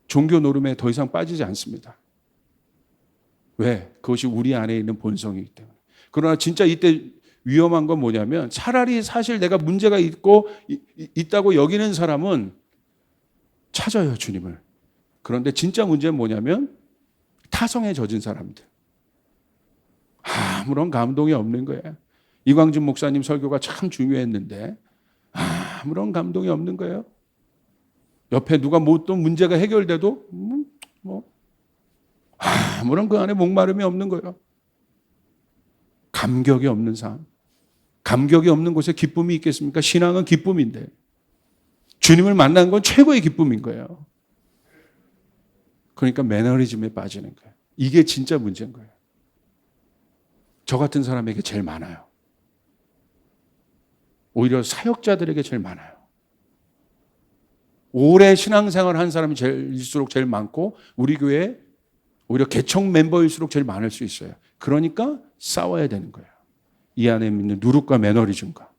종교 노름에 더 이상 빠지지 않습니다. 왜? 그것이 우리 안에 있는 본성이기 때문에. 그러나 진짜 이때 위험한 건 뭐냐면, 차라리 사실 내가 문제가 있다고 여기는 사람은 찾아요, 주님을. 그런데 진짜 문제는 뭐냐면 타성에 젖은 사람들. 아무런 감동이 없는 거예요. 이광준 목사님 설교가 참 중요했는데 아무런 감동이 없는 거예요. 옆에 누가 또 문제가 해결돼도 아무런 그 안에 목마름이 없는 거예요. 감격이 없는 삶. 감격이 없는 곳에 기쁨이 있겠습니까? 신앙은 기쁨인데 주님을 만난 건 최고의 기쁨인 거예요. 그러니까 매너리즘에 빠지는 거예요. 이게 진짜 문제인 거예요. 저 같은 사람에게 제일 많아요. 오히려 사역자들에게 제일 많아요. 오래 신앙생활을 한 사람이 일수록 제일 많고 우리 교회 오히려 개척 멤버일수록 제일 많을 수 있어요. 그러니까 싸워야 되는 거예요. 이 안에 있는 누룩과 매너리즘과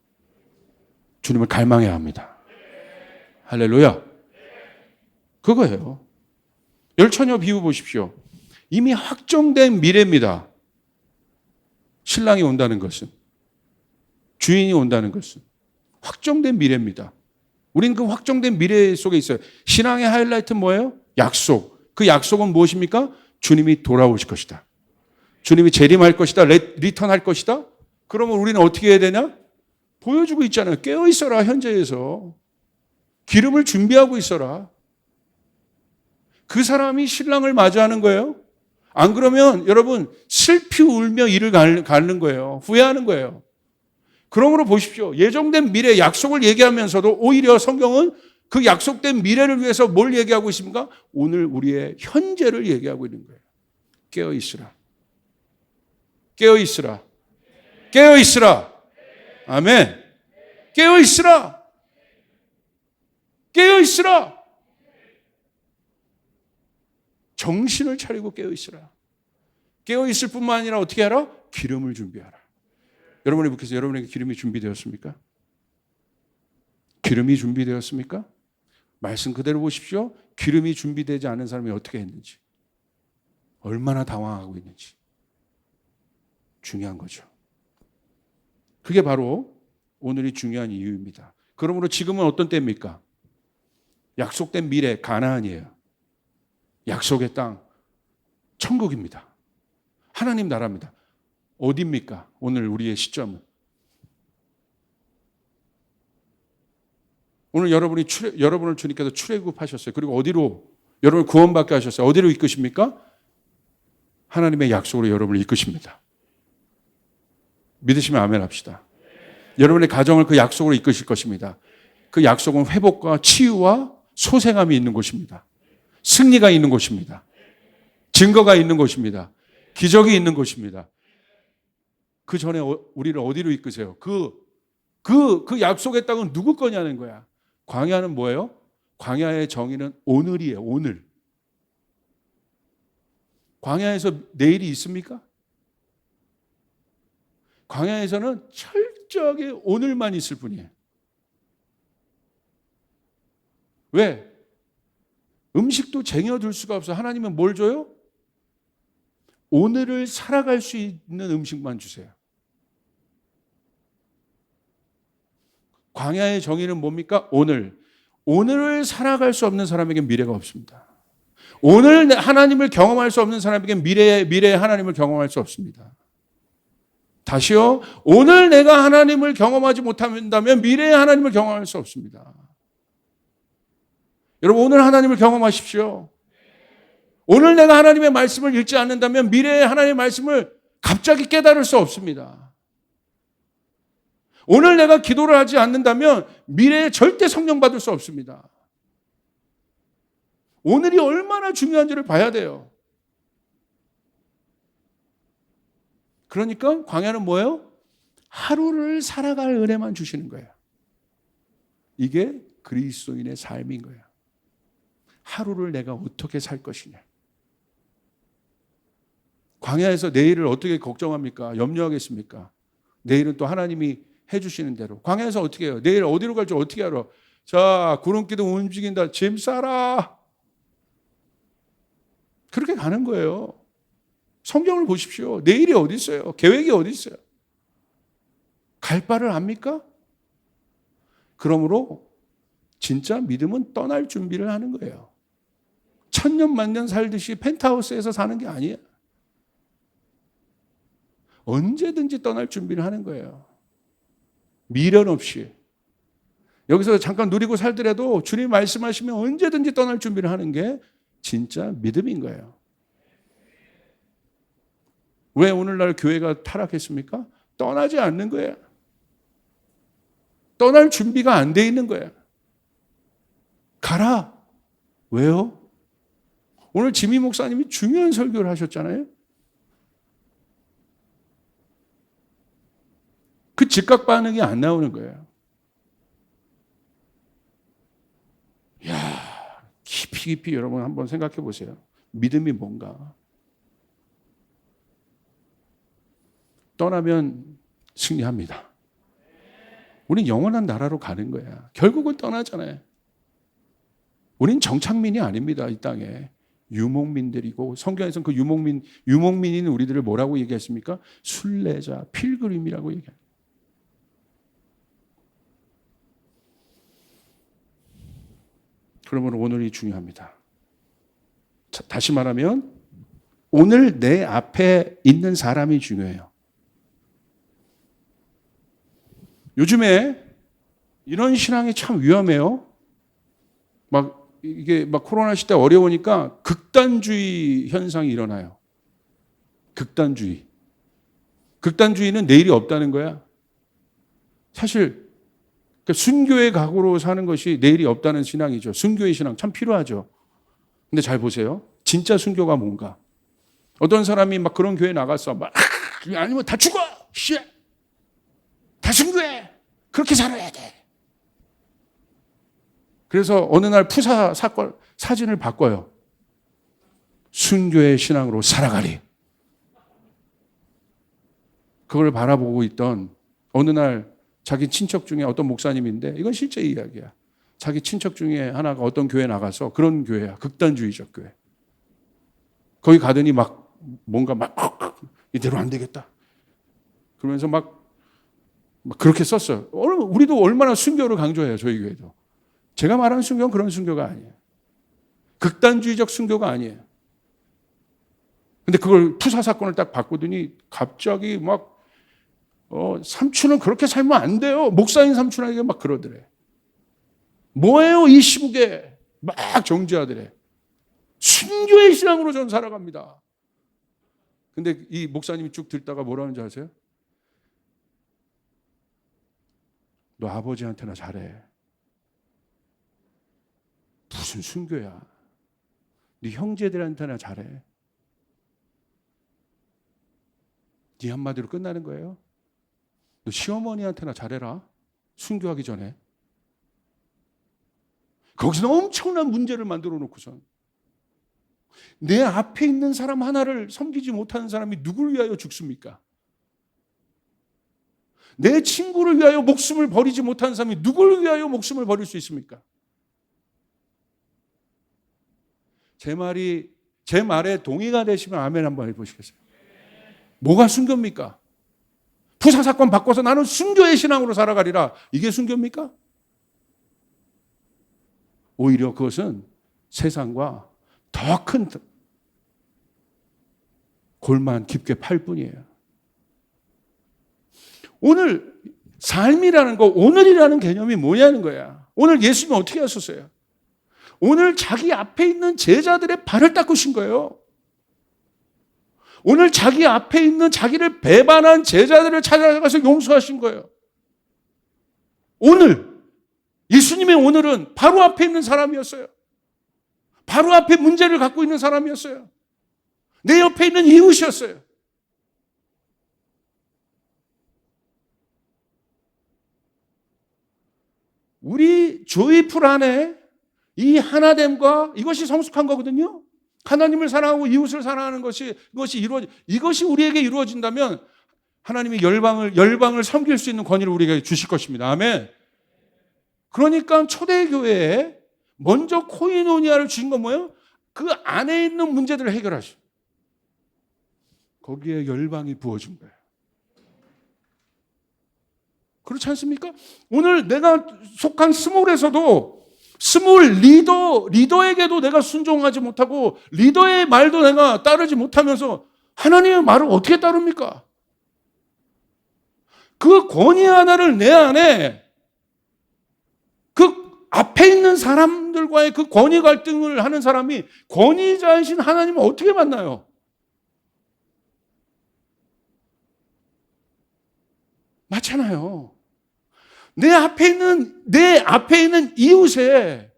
주님을 갈망해야 합니다. 할렐루야. 그거예요. 열처녀 비유 보십시오. 이미 확정된 미래입니다. 신랑이 온다는 것은, 주인이 온다는 것은 확정된 미래입니다. 우리는 그 확정된 미래 속에 있어요. 신앙의 하이라이트는 뭐예요? 약속. 그 약속은 무엇입니까? 주님이 돌아오실 것이다. 주님이 재림할 것이다. 리턴할 것이다. 그러면 우리는 어떻게 해야 되냐? 보여주고 있잖아요. 깨어 있어라, 현재에서. 기름을 준비하고 있어라. 그 사람이 신랑을 맞이하는 거예요. 안 그러면 여러분 슬피 울며 이를 가는 거예요. 후회하는 거예요. 그러므로 보십시오. 예정된 미래 약속을 얘기하면서도 오히려 성경은 그 약속된 미래를 위해서 뭘 얘기하고 있습니까? 오늘 우리의 현재를 얘기하고 있는 거예요. 깨어 있으라. 깨어 있으라. 깨어 있으라. 아멘. 깨어 있으라. 깨어 있으라. 정신을 차리고 깨어 있으라. 깨어 있을 뿐만 아니라 어떻게 하라? 기름을 준비하라. 여러분의 묵혀서 여러분에게 기름이 준비되었습니까? 기름이 준비되었습니까? 말씀 그대로 보십시오. 기름이 준비되지 않은 사람이 어떻게 했는지, 얼마나 당황하고 있는지 중요한 거죠. 그게 바로 오늘이 중요한 이유입니다. 그러므로 지금은 어떤 때입니까? 약속된 미래 가나안이에요. 약속의 땅 천국입니다. 하나님 나라입니다. 어디입니까? 오늘 우리의 시점은. 오늘 여러분을 주님께서 출애굽하셨어요. 그리고 어디로 여러분을 구원받게 하셨어요? 어디로 이끄십니까? 하나님의 약속으로 여러분을 이끄십니다. 믿으시면 아멘 합시다. 여러분의 가정을 그 약속으로 이끄실 것입니다. 그 약속은 회복과 치유와 소생함이 있는 곳입니다. 승리가 있는 곳입니다. 증거가 있는 곳입니다. 기적이 있는 곳입니다. 그 전에 우리를 어디로 이끄세요? 그 약속의 땅은 누구 거냐는 거야. 광야는 뭐예요? 광야의 정의는 오늘이에요. 오늘. 광야에서 내일이 있습니까? 광야에서는 철저하게 오늘만 있을 뿐이에요. 왜? 음식도 쟁여둘 수가 없어. 하나님은 뭘 줘요? 오늘을 살아갈 수 있는 음식만 주세요. 광야의 정의는 뭡니까? 오늘. 오늘을 살아갈 수 없는 사람에겐 미래가 없습니다. 오늘 하나님을 경험할 수 없는 사람에겐 미래의 하나님을 경험할 수 없습니다. 다시요. 오늘 내가 하나님을 경험하지 못한다면 미래의 하나님을 경험할 수 없습니다. 여러분, 오늘 하나님을 경험하십시오. 오늘 내가 하나님의 말씀을 읽지 않는다면 미래의 하나님의 말씀을 갑자기 깨달을 수 없습니다. 오늘 내가 기도를 하지 않는다면 미래에 절대 성령 받을 수 없습니다. 오늘이 얼마나 중요한지를 봐야 돼요. 그러니까 광야는 뭐예요? 하루를 살아갈 은혜만 주시는 거예요. 이게 그리스도인의 삶인 거예요. 하루를 내가 어떻게 살 것이냐. 광야에서 내일을 어떻게 걱정합니까? 염려하겠습니까? 내일은 또 하나님이 해주시는 대로. 광야에서 어떻게 해요? 내일 어디로 갈지 어떻게 알아? 자, 구름기둥 움직인다. 짐 싸라. 그렇게 가는 거예요. 성경을 보십시오. 내일이 어디 있어요? 계획이 어디 있어요? 갈 바를 압니까? 그러므로 진짜 믿음은 떠날 준비를 하는 거예요. 천년 만년 살듯이 펜트하우스에서 사는 게 아니에요. 언제든지 떠날 준비를 하는 거예요. 미련 없이. 여기서 잠깐 누리고 살더라도 주님 말씀하시면 언제든지 떠날 준비를 하는 게 진짜 믿음인 거예요. 왜 오늘날 교회가 타락했습니까? 떠나지 않는 거예요. 떠날 준비가 안 돼 있는 거예요. 가라. 왜요? 오늘 지미 목사님이 중요한 설교를 하셨잖아요. 그 즉각 반응이 안 나오는 거예요. 이야, 깊이 여러분 한번 생각해 보세요. 믿음이 뭔가? 떠나면 승리합니다. 우린 영원한 나라로 가는 거야. 결국은 떠나잖아요. 우린 정착민이 아닙니다. 이 땅에. 유목민들이고 성경에서는 그 유목민인 우리들을 뭐라고 얘기했습니까? 순례자, 필그림이라고 얘기합니다. 그러므로 오늘이 중요합니다. 다시 말하면 오늘 내 앞에 있는 사람이 중요해요. 요즘에 이런 신앙이 참 위험해요. 이게 코로나 시대 어려우니까 극단주의 현상이 일어나요. 극단주의. 극단주의는 내일이 없다는 거야. 사실 순교의 각오로 사는 것이 내일이 없다는 신앙이죠. 순교의 신앙 참 필요하죠. 근데 잘 보세요. 진짜 순교가 뭔가? 어떤 사람이 막 그런 교회 나갔어. 아니면 다 죽어! 다 순교해! 그렇게 살아야 돼. 그래서 어느 날 푸사 사진을 바꿔요. 순교의 신앙으로 살아가리. 그걸 바라보고 있던 어느 날 자기 친척 중에 어떤 목사님인데 이건 실제 이야기야. 자기 친척 중에 하나가 어떤 교회 나가서 그런 교회야. 극단주의적 교회. 거기 가더니 뭔가 이대로 안 되겠다. 그러면서 그렇게 썼어요. 우리도 얼마나 순교를 강조해요. 저희 교회도. 제가 말하는 순교는 그런 순교가 아니에요. 극단주의적 순교가 아니에요. 근데 그걸 푸사 사건을 딱 바꾸더니 갑자기 삼촌은 그렇게 살면 안 돼요. 목사인 삼촌에게 그러더래. 뭐예요 이 시국에. 정죄하더래. 순교의 신앙으로 저는 살아갑니다. 근데 이 목사님이 쭉 듣다가 뭐라는 줄 아세요? 너 아버지한테나 잘해. 무슨 순교야. 네 형제들한테나 잘해. 네 한마디로 끝나는 거예요. 너 시어머니한테나 잘해라. 순교하기 전에. 거기서 엄청난 문제를 만들어 놓고선 내 앞에 있는 사람 하나를 섬기지 못하는 사람이 누굴 위하여 죽습니까? 내 친구를 위하여 목숨을 버리지 못한 사람이 누구를 위하여 목숨을 버릴 수 있습니까? 제 말에 동의가 되시면 아멘 한번 해보시겠어요? 뭐가 순교입니까? 부사사건 바꿔서 나는 순교의 신앙으로 살아가리라. 이게 순교입니까? 오히려 그것은 세상과 더 큰 골만 깊게 팔 뿐이에요. 오늘 삶이라는 거, 오늘이라는 개념이 뭐냐는 거야. 오늘 예수님이 어떻게 하셨어요? 오늘 자기 앞에 있는 제자들의 발을 닦으신 거예요. 오늘 자기 앞에 있는 자기를 배반한 제자들을 찾아가서 용서하신 거예요. 오늘 예수님의 오늘은 바로 앞에 있는 사람이었어요. 바로 앞에 문제를 갖고 있는 사람이었어요. 내 옆에 있는 이웃이었어요. 우리 조이풀 안에 이 하나됨과 이것이 성숙한 거거든요. 하나님을 사랑하고 이웃을 사랑하는 이것이 우리에게 이루어진다면 하나님이 열방을 섬길 수 있는 권위를 우리에게 주실 것입니다. 아멘. 그러니까 초대교회에 먼저 코이노니아를 주신 건 뭐예요? 그 안에 있는 문제들을 해결하시오. 거기에 열방이 부어진 거예요. 그렇지 않습니까? 오늘 내가 속한 스몰에서도 스몰 리더에게도 내가 순종하지 못하고 리더의 말도 내가 따르지 못하면서 하나님의 말을 어떻게 따릅니까? 그 권위 하나를 내 안에 그 앞에 있는 사람들과의 그 권위 갈등을 하는 사람이 권위자이신 하나님을 어떻게 만나요? 맞잖아요. 내 앞에 있는 이웃에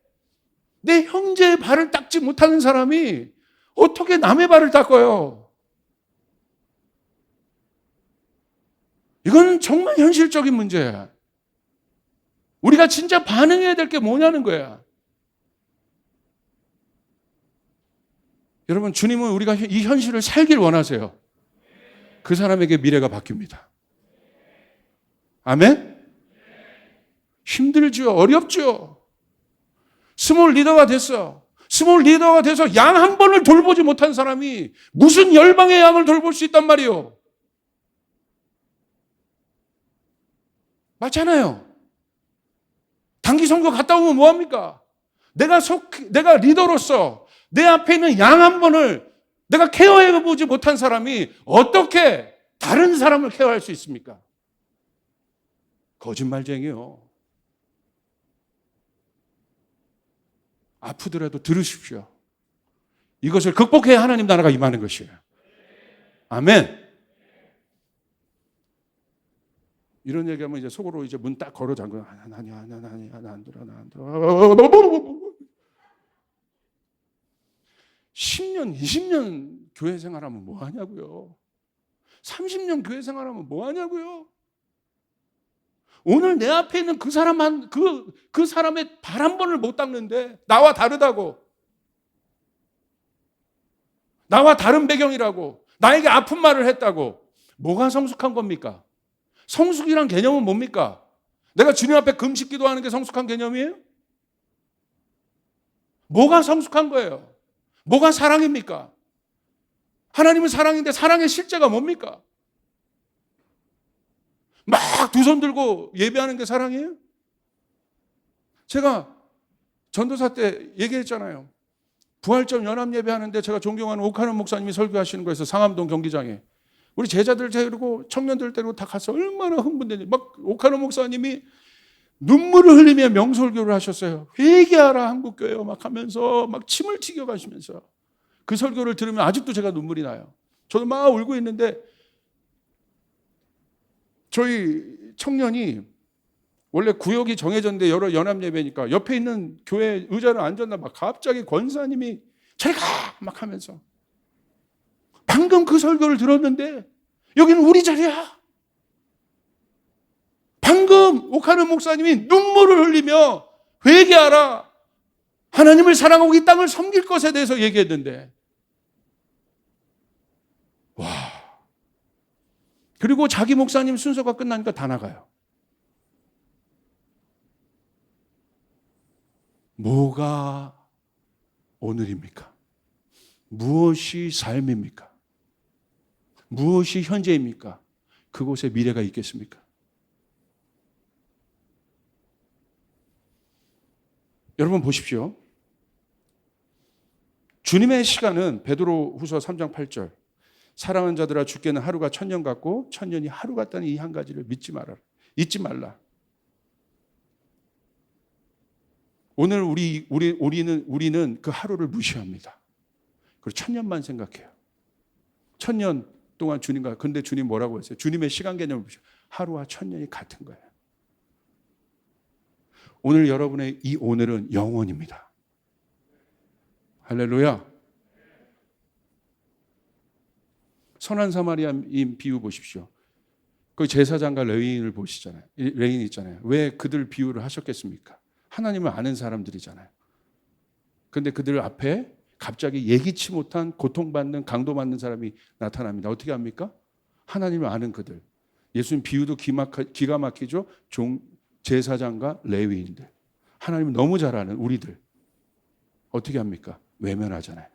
내 형제의 발을 닦지 못하는 사람이 어떻게 남의 발을 닦아요? 이건 정말 현실적인 문제야. 우리가 진짜 반응해야 될 게 뭐냐는 거야. 여러분, 주님은 우리가 이 현실을 살길 원하세요. 그 사람에게 미래가 바뀝니다. 아멘? 힘들죠. 어렵죠. 스몰 리더가 돼서 양 한 번을 돌보지 못한 사람이 무슨 열방의 양을 돌볼 수 있단 말이에요. 맞잖아요. 단기 선교 갔다 오면 뭐합니까? 내가 리더로서 내 앞에 있는 양 한 번을 내가 케어해보지 못한 사람이 어떻게 다른 사람을 케어할 수 있습니까? 거짓말쟁이요. 아프더라도 들으십시오. 이것을 극복해야 하나님 나라가 임하는 것이에요. 아멘. 이런 얘기하면 이제 속으로 이제 문 딱 걸어 잠그고 아니야, 나 안 들어. 10년, 20년 교회 생활하면 뭐 하냐고요. 30년 교회 생활하면 뭐 하냐고요. 오늘 내 앞에 있는 그 사람의 발 한 번을 못 닦는데 나와 다르다고, 나와 다른 배경이라고, 나에게 아픈 말을 했다고, 뭐가 성숙한 겁니까? 성숙이란 개념은 뭡니까? 내가 주님 앞에 금식 기도하는 게 성숙한 개념이에요? 뭐가 성숙한 거예요? 뭐가 사랑입니까? 하나님은 사랑인데 사랑의 실제가 뭡니까? 막 두 손 들고 예배하는 게 사랑이에요? 제가 전도사 때 얘기했잖아요. 부활절 연합 예배하는데 제가 존경하는 오카노 목사님이 설교하시는 거에서 상암동 경기장에 우리 제자들 데리고 청년들 데리고 다 가서 얼마나 흥분되는지 막 오카노 목사님이 눈물을 흘리며 명설교를 하셨어요. 회개하라 한국교회 막 하면서 막 침을 튀겨 가시면서 그 설교를 들으면 아직도 제가 눈물이 나요. 저도 막 울고 있는데 저희 청년이 원래 구역이 정해졌는데 여러 연합 예배니까 옆에 있는 교회 의자를 앉았나 봐. 갑자기 권사님이 저리 가! 막 하면서 방금 그 설교를 들었는데 여기는 우리 자리야. 방금 오카노 목사님이 눈물을 흘리며 회개하라. 하나님을 사랑하고 이 땅을 섬길 것에 대해서 얘기했는데 와, 그리고 자기 목사님 순서가 끝나니까 다 나가요. 뭐가 오늘입니까? 무엇이 삶입니까? 무엇이 현재입니까? 그곳에 미래가 있겠습니까? 여러분 보십시오. 주님의 시간은 베드로후서 3장 8절 사랑하는 자들아 주께는 하루가 1000년 같고 1000년이 하루 같다는 이 한 가지를 잊지 말라. 오늘 우리는 그 하루를 무시합니다. 그리고 1000년만 생각해요. 1000년 동안 주님과, 근데 주님 뭐라고 했어요? 주님의 시간 개념을 보시죠. 하루와 1000년이 같은 거예요. 오늘 여러분의 이 오늘은 영원입니다. 할렐루야. 선한 사마리아인 비유 보십시오. 그 제사장과 레위인을 보시잖아요. 레위인 있잖아요. 왜 그들 비유를 하셨겠습니까? 하나님을 아는 사람들이잖아요. 그런데 그들 앞에 갑자기 예기치 못한 고통받는 강도받는 사람이 나타납니다. 어떻게 합니까? 하나님을 아는 그들. 예수님 비유도 기가 막히죠. 제사장과 레위인들. 하나님을 너무 잘 아는 우리들. 어떻게 합니까? 외면하잖아요.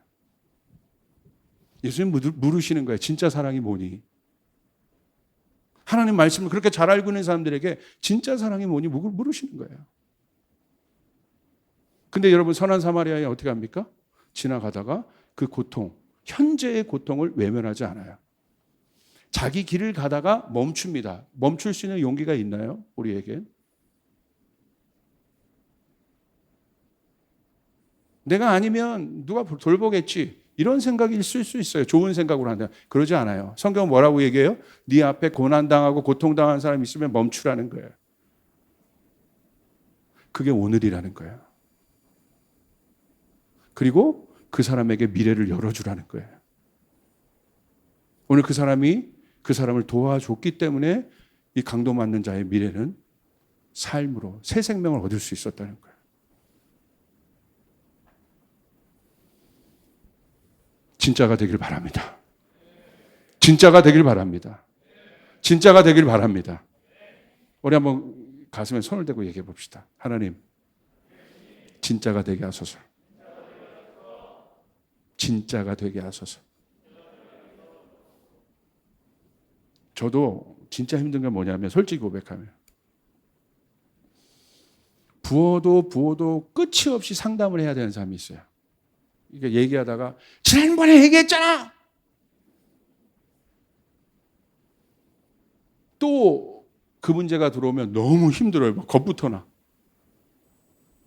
예수님 물으시는 거예요. 진짜 사랑이 뭐니? 하나님 말씀을 그렇게 잘 알고 있는 사람들에게 진짜 사랑이 뭐니? 물으시는 거예요. 근데 여러분 선한 사마리아에 어떻게 합니까? 지나가다가 그 고통, 현재의 고통을 외면하지 않아요. 자기 길을 가다가 멈춥니다. 멈출 수 있는 용기가 있나요? 우리에게? 내가 아니면 누가 돌보겠지. 이런 생각이 있을 수 있어요. 좋은 생각으로 한다. 그러지 않아요. 성경은 뭐라고 얘기해요? 네 앞에 고난당하고 고통당한 사람이 있으면 멈추라는 거예요. 그게 오늘이라는 거예요. 그리고 그 사람에게 미래를 열어주라는 거예요. 오늘 그 사람이 그 사람을 도와줬기 때문에 이 강도 맞는 자의 미래는 삶으로 새 생명을 얻을 수 있었다는 거예요. 진짜가 되길 바랍니다. 진짜가 되길 바랍니다. 진짜가 되길 바랍니다. 우리 한번 가슴에 손을 대고 얘기해 봅시다. 하나님, 진짜가 되게 하소서. 진짜가 되게 하소서. 저도 진짜 힘든 게 뭐냐면 솔직히 고백하면 부어도 끝이 없이 상담을 해야 되는 사람이 있어요. 이게 얘기하다가 지난번에 얘기했잖아. 또 그 문제가 들어오면 너무 힘들어요. 막 겁부터 나.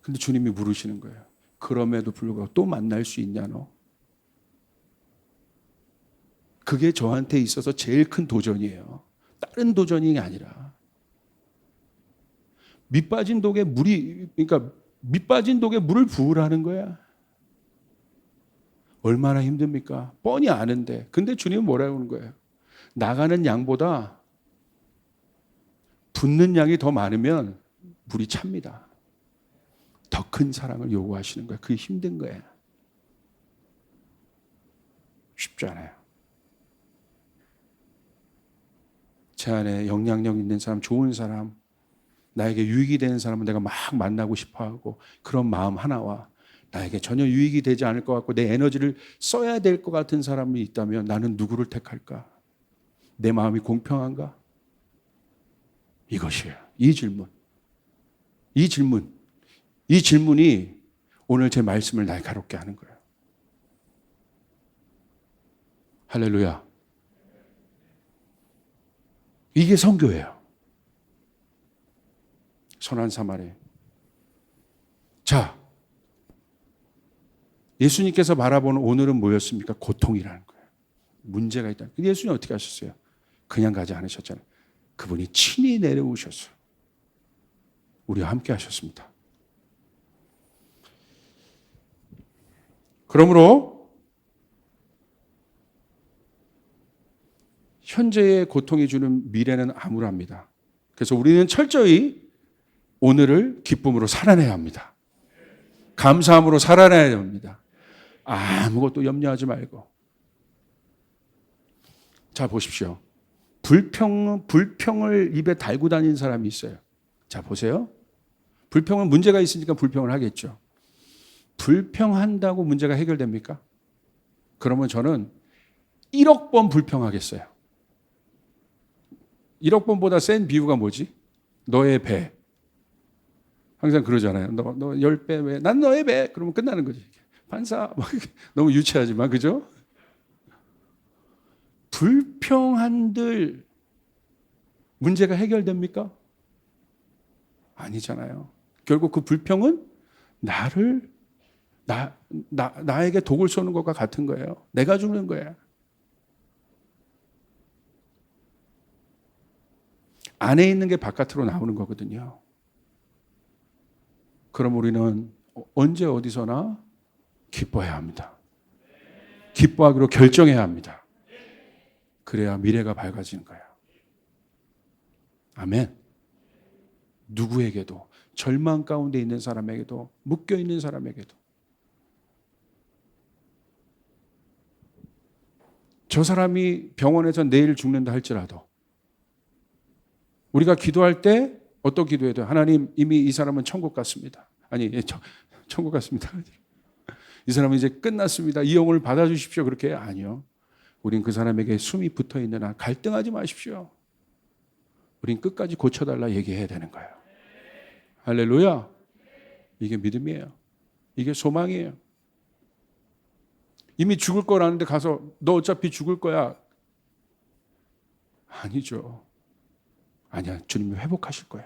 근데 주님이 물으시는 거예요. 그럼에도 불구하고 또 만날 수 있냐 너? 그게 저한테 있어서 제일 큰 도전이에요. 다른 도전이 아니라. 밑빠진 독에 밑빠진 독에 물을 부으라는 거야. 얼마나 힘듭니까? 뻔히 아는데. 근데 주님은 뭐라고 하는 거예요? 나가는 양보다 붓는 양이 더 많으면 물이 찹니다. 더 큰 사랑을 요구하시는 거예요. 그게 힘든 거예요. 쉽지 않아요. 제 안에 영향력 있는 사람, 좋은 사람, 나에게 유익이 되는 사람은 내가 막 만나고 싶어하고 그런 마음 하나와 나에게 전혀 유익이 되지 않을 것 같고 내 에너지를 써야 될 것 같은 사람이 있다면 나는 누구를 택할까? 내 마음이 공평한가? 이것이에요. 이 질문이 오늘 제 말씀을 날카롭게 하는 거예요. 할렐루야. 이게 선교예요. 선한 사마리. 자, 예수님께서 바라보는 오늘은 뭐였습니까? 고통이라는 거예요. 문제가 있다. 근데 예수님 어떻게 하셨어요? 그냥 가지 않으셨잖아요. 그분이 친히 내려오셔서 우리와 함께 하셨습니다. 그러므로 현재의 고통이 주는 미래는 암울합니다. 그래서 우리는 철저히 오늘을 기쁨으로 살아내야 합니다. 감사함으로 살아내야 합니다. 아무것도 염려하지 말고. 자, 보십시오. 불평을 입에 달고 다니는 사람이 있어요. 자, 보세요. 불평은 문제가 있으니까 불평을 하겠죠. 불평한다고 문제가 해결됩니까? 그러면 저는 1억 번 불평하겠어요. 1억 번보다 센 비유가 뭐지? 너의 배. 항상 그러잖아요. 너 10배 왜? 난 너의 배. 그러면 끝나는 거지. 판사. 너무 유치하지만, 그죠? 불평한들 문제가 해결됩니까? 아니잖아요. 결국 그 불평은 나에게 독을 쏘는 것과 같은 거예요. 내가 죽는 거예요. 안에 있는 게 바깥으로 나오는 거거든요. 그럼 우리는 언제 어디서나 기뻐해야 합니다. 기뻐하기로 결정해야 합니다. 그래야 미래가 밝아지는 거예요. 아멘. 누구에게도, 절망 가운데 있는 사람에게도, 묶여 있는 사람에게도. 저 사람이 병원에서 내일 죽는다 할지라도 우리가 기도할 때 어떤 기도해야 돼요? 하나님, 이미 이 사람은 천국 갔습니다. 아니, 천국 갔습니다. 이 사람은 이제 끝났습니다. 이 영혼을 받아주십시오. 그렇게 아니요. 우린 그 사람에게 숨이 붙어있는 한 갈등하지 마십시오. 우린 끝까지 고쳐달라 얘기해야 되는 거예요. 할렐루야. 이게 믿음이에요. 이게 소망이에요. 이미 죽을 거라는데 가서 너 어차피 죽을 거야. 아니죠. 아니야. 주님이 회복하실 거야.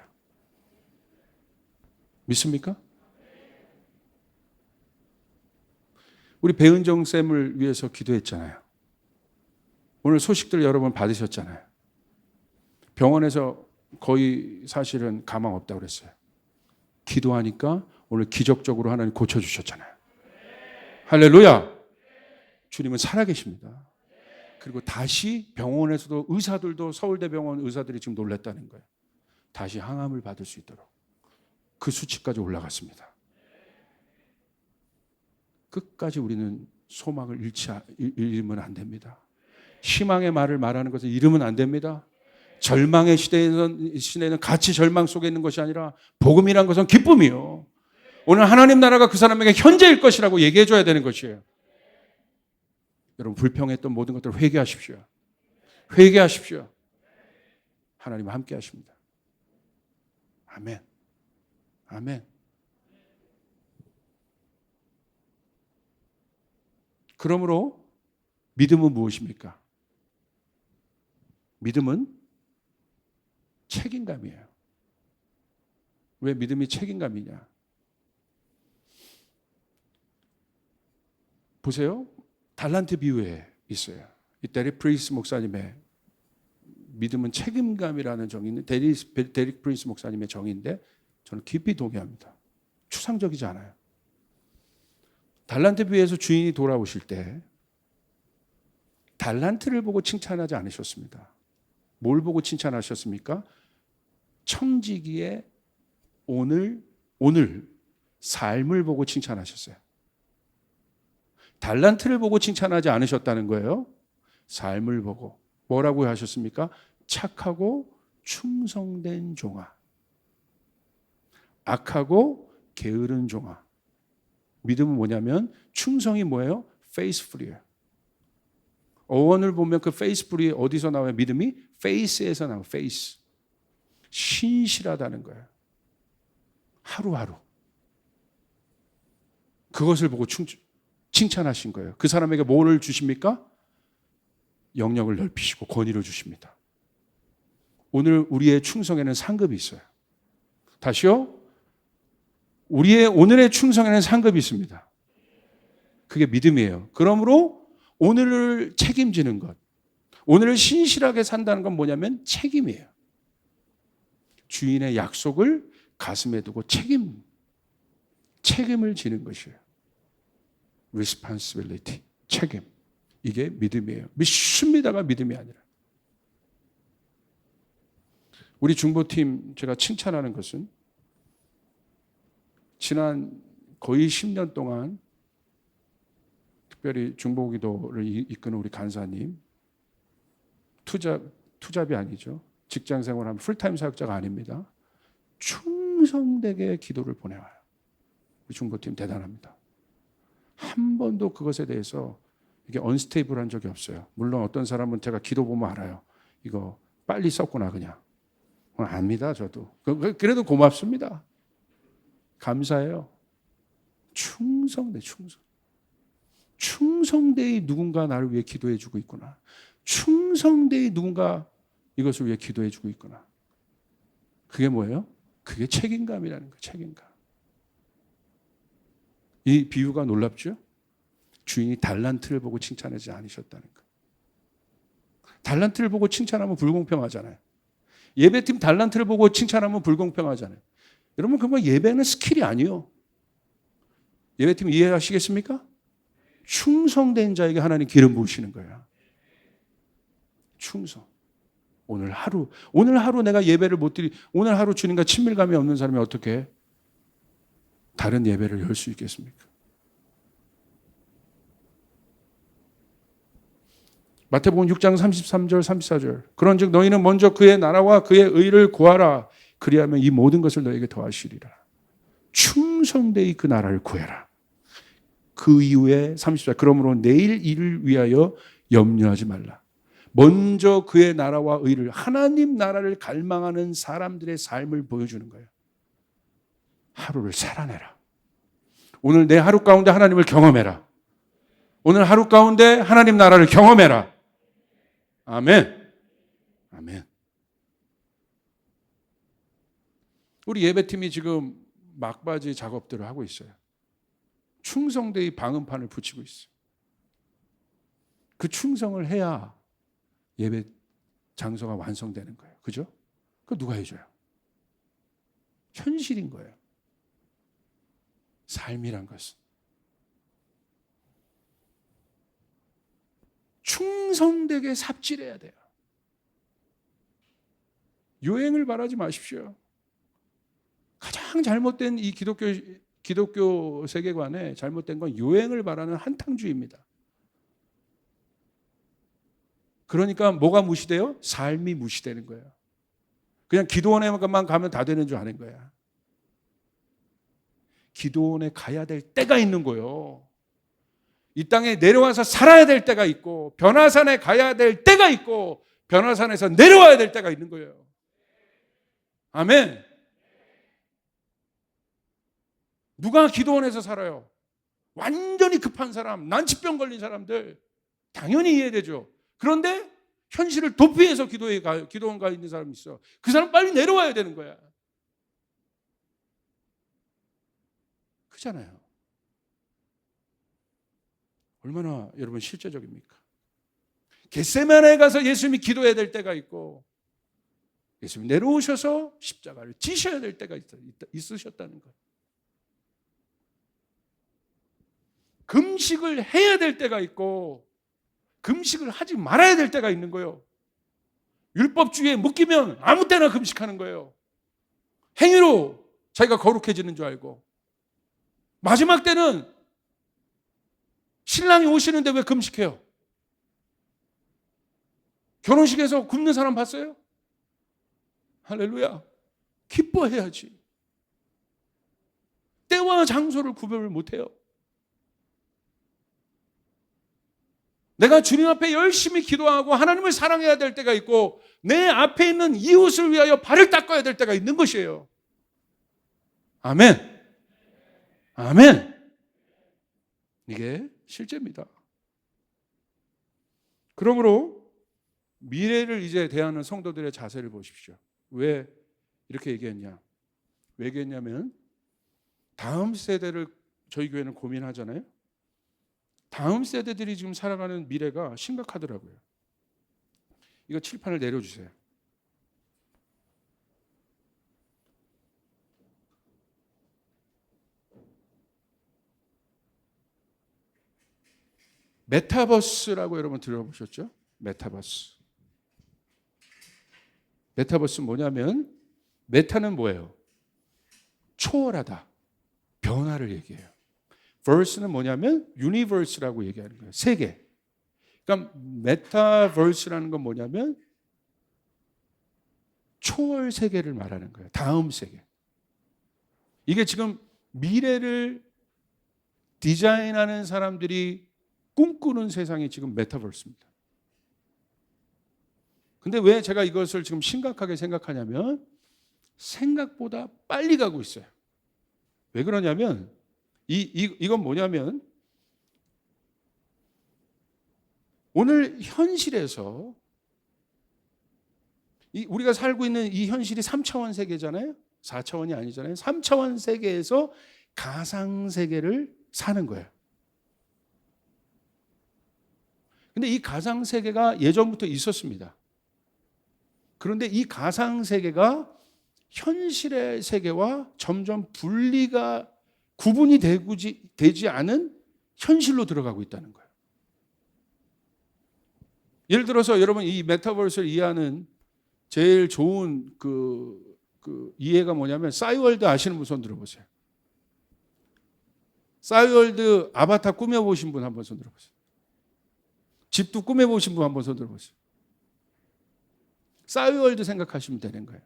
믿습니까? 우리 배은정 쌤을 위해서 기도했잖아요. 오늘 소식들 여러분 받으셨잖아요. 병원에서 거의 사실은 가망 없다고 그랬어요. 기도하니까 오늘 기적적으로 하나님 고쳐주셨잖아요. 할렐루야. 주님은 살아계십니다. 그리고 다시 병원에서도 의사들도 서울대병원 의사들이 지금 놀랐다는 거예요. 다시 항암을 받을 수 있도록. 그 수치까지 올라갔습니다. 끝까지 우리는 소망을 잃으면 안 됩니다. 희망의 말을 말하는 것을 잃으면 안 됩니다. 절망의 시대에는 같이 절망 속에 있는 것이 아니라 복음이란 것은 기쁨이요. 오늘 하나님 나라가 그 사람에게 현재일 것이라고 얘기해 줘야 되는 것이에요. 여러분 불평했던 모든 것들을 회개하십시오. 회개하십시오. 하나님 함께 하십니다. 아멘. 아멘. 그러므로 믿음은 무엇입니까? 믿음은 책임감이에요. 왜 믿음이 책임감이냐? 보세요. 달란트 비유에 있어요. 이 데릭 프린스 목사님의 믿음은 책임감이라는 정의는 데릭 프린스 목사님의 정의인데 저는 깊이 동의합니다. 추상적이지 않아요. 달란트 비유에서 주인이 돌아오실 때 달란트를 보고 칭찬하지 않으셨습니다. 뭘 보고 칭찬하셨습니까? 청지기의 오늘 삶을 보고 칭찬하셨어요. 달란트를 보고 칭찬하지 않으셨다는 거예요. 삶을 보고. 뭐라고 하셨습니까? 착하고 충성된 종아. 악하고 게으른 종아. 믿음은 뭐냐면 충성이 뭐예요? faithful이에요. 어원을 보면 그 faithful이 어디서 나와요? 믿음이 faith에서 나와요. faith. 신실하다는 거예요. 하루하루. 그것을 보고 칭찬하신 거예요. 그 사람에게 뭐를 주십니까? 영역을 넓히시고 권위를 주십니다. 오늘 우리의 충성에는 상급이 있어요. 다시요. 우리의 오늘의 충성에는 상급이 있습니다. 그게 믿음이에요. 그러므로 오늘을 책임지는 것, 오늘을 신실하게 산다는 건 뭐냐면 책임이에요. 주인의 약속을 가슴에 두고 책임을 지는 것이에요. responsibility, 책임. 이게 믿음이에요. 믿습니다가 믿음이 아니라. 우리 중보팀 제가 칭찬하는 것은 지난 거의 10년 동안 특별히 중보기도를 이끄는 우리 간사님, 투잡이 아니죠. 직장 생활하면 풀타임 사역자가 아닙니다. 충성되게 기도를 보내와요. 우리 중보팀 대단합니다. 한 번도 그것에 대해서 이게 언스테이블한 적이 없어요. 물론 어떤 사람은 제가 기도 보면 알아요. 이거 빨리 썼구나 그냥. 압니다 저도. 그래도 고맙습니다. 감사해요. 충성돼. 충성되이 누군가 나를 위해 기도해 주고 있구나. 충성되이 누군가 이것을 위해 기도해 주고 있구나. 그게 뭐예요? 그게 책임감이라는 거예요. 책임감. 이 비유가 놀랍죠? 주인이 달란트를 보고 칭찬하지 않으셨다는 거. 달란트를 보고 칭찬하면 불공평하잖아요. 예배팀 달란트를 보고 칭찬하면 불공평하잖아요. 여러분 그러면 예배는 스킬이 아니에요. 예배팀 이해하시겠습니까? 충성된 자에게 하나님 기름 부으시는 거예요. 충성. 오늘 하루 내가 예배를 못 드리, 오늘 하루 주님과 친밀감이 없는 사람이 어떻게 다른 예배를 열 수 있겠습니까? 마태복음 6장 33절 34절. 그런즉 너희는 먼저 그의 나라와 그의 의를 구하라. 그리하면 이 모든 것을 너에게 더하시리라. 충성되이 그 나라를 구해라. 그 이후에 30절. 그러므로 내일 일을 위하여 염려하지 말라. 먼저 그의 나라와 의를, 하나님 나라를 갈망하는 사람들의 삶을 보여주는 거예요. 하루를 살아내라. 오늘 내 하루 가운데 하나님을 경험해라. 오늘 하루 가운데 하나님 나라를 경험해라. 아멘. 아멘. 우리 예배팀이 지금 막바지 작업들을 하고 있어요. 충성되이 방음판을 붙이고 있어요. 그 충성을 해야 예배 장소가 완성되는 거예요. 그죠? 그거 누가 해줘요? 현실인 거예요. 삶이란 것은. 충성되게 삽질해야 돼요. 요행을 바라지 마십시오. 가장 잘못된 이 기독교 세계관에 잘못된 건 요행을 바라는 한탕주의입니다. 그러니까 뭐가 무시돼요? 삶이 무시되는 거예요. 그냥 기도원에만 가면 다 되는 줄 아는 거야. 기도원에 가야 될 때가 있는 거예요. 이 땅에 내려와서 살아야 될 때가 있고, 변화산에 가야 될 때가 있고, 변화산에서 내려와야 될 때가 있는 거예요. 아멘. 누가 기도원에서 살아요? 완전히 급한 사람, 난치병 걸린 사람들 당연히 이해되죠. 그런데 현실을 도피해서 기도원 가 있는 사람이 있어. 그 사람 빨리 내려와야 되는 거야. 그잖아요. 얼마나 여러분 실제적입니까? 겟세마네에 가서 예수님이 기도해야 될 때가 있고, 예수님이 내려오셔서 십자가를 지셔야 될 때가 있으셨다는 거예요. 금식을 해야 될 때가 있고, 금식을 하지 말아야 될 때가 있는 거예요. 율법주의에 묶이면 아무 때나 금식하는 거예요. 행위로 자기가 거룩해지는 줄 알고. 마지막 때는 신랑이 오시는데 왜 금식해요? 결혼식에서 굶는 사람 봤어요? 할렐루야. 기뻐해야지. 때와 장소를 구별을 못해요. 내가 주님 앞에 열심히 기도하고 하나님을 사랑해야 될 때가 있고, 내 앞에 있는 이웃을 위하여 발을 닦아야 될 때가 있는 것이에요. 아멘. 아멘. 이게 실제입니다. 그러므로 미래를 이제 대하는 성도들의 자세를 보십시오. 왜 이렇게 얘기했냐? 왜 얘기했냐면, 다음 세대를 저희 교회는 고민하잖아요. 다음 세대들이 지금 살아가는 미래가 심각하더라고요. 이거 칠판을 내려주세요. 메타버스라고 여러분 들어보셨죠? 메타버스. 메타버스 뭐냐면, 메타는 뭐예요? 초월하다, 변화를 얘기해요. 버스는 뭐냐면 유니버스라고 얘기하는 거예요. 세계. 그러니까 메타버스라는 건 뭐냐면 초월 세계를 말하는 거예요. 다음 세계. 이게 지금 미래를 디자인하는 사람들이 꿈꾸는 세상이 지금 메타버스입니다. 근데 왜 제가 이것을 지금 심각하게 생각하냐면 생각보다 빨리 가고 있어요. 왜 그러냐면 이건 뭐냐면 오늘 현실에서 우리가 살고 있는 이 현실이 3차원 세계잖아요. 4차원이 아니잖아요. 3차원 세계에서 가상 세계를 사는 거예요. 근데 이 가상 세계가 예전부터 있었습니다. 그런데 이 가상 세계가 현실의 세계와 점점 분리가 구분이 되지 않은 현실로 들어가고 있다는 거예요. 예를 들어서 여러분 이 메타버스를 이해하는 제일 좋은 그 이해가 뭐냐면 싸이월드 아시는 분 손 들어보세요. 싸이월드 아바타 꾸며보신 분 한번 손 들어보세요. 집도 꾸며보신 분 한번 손 들어보세요. 싸이월드 생각하시면 되는 거예요.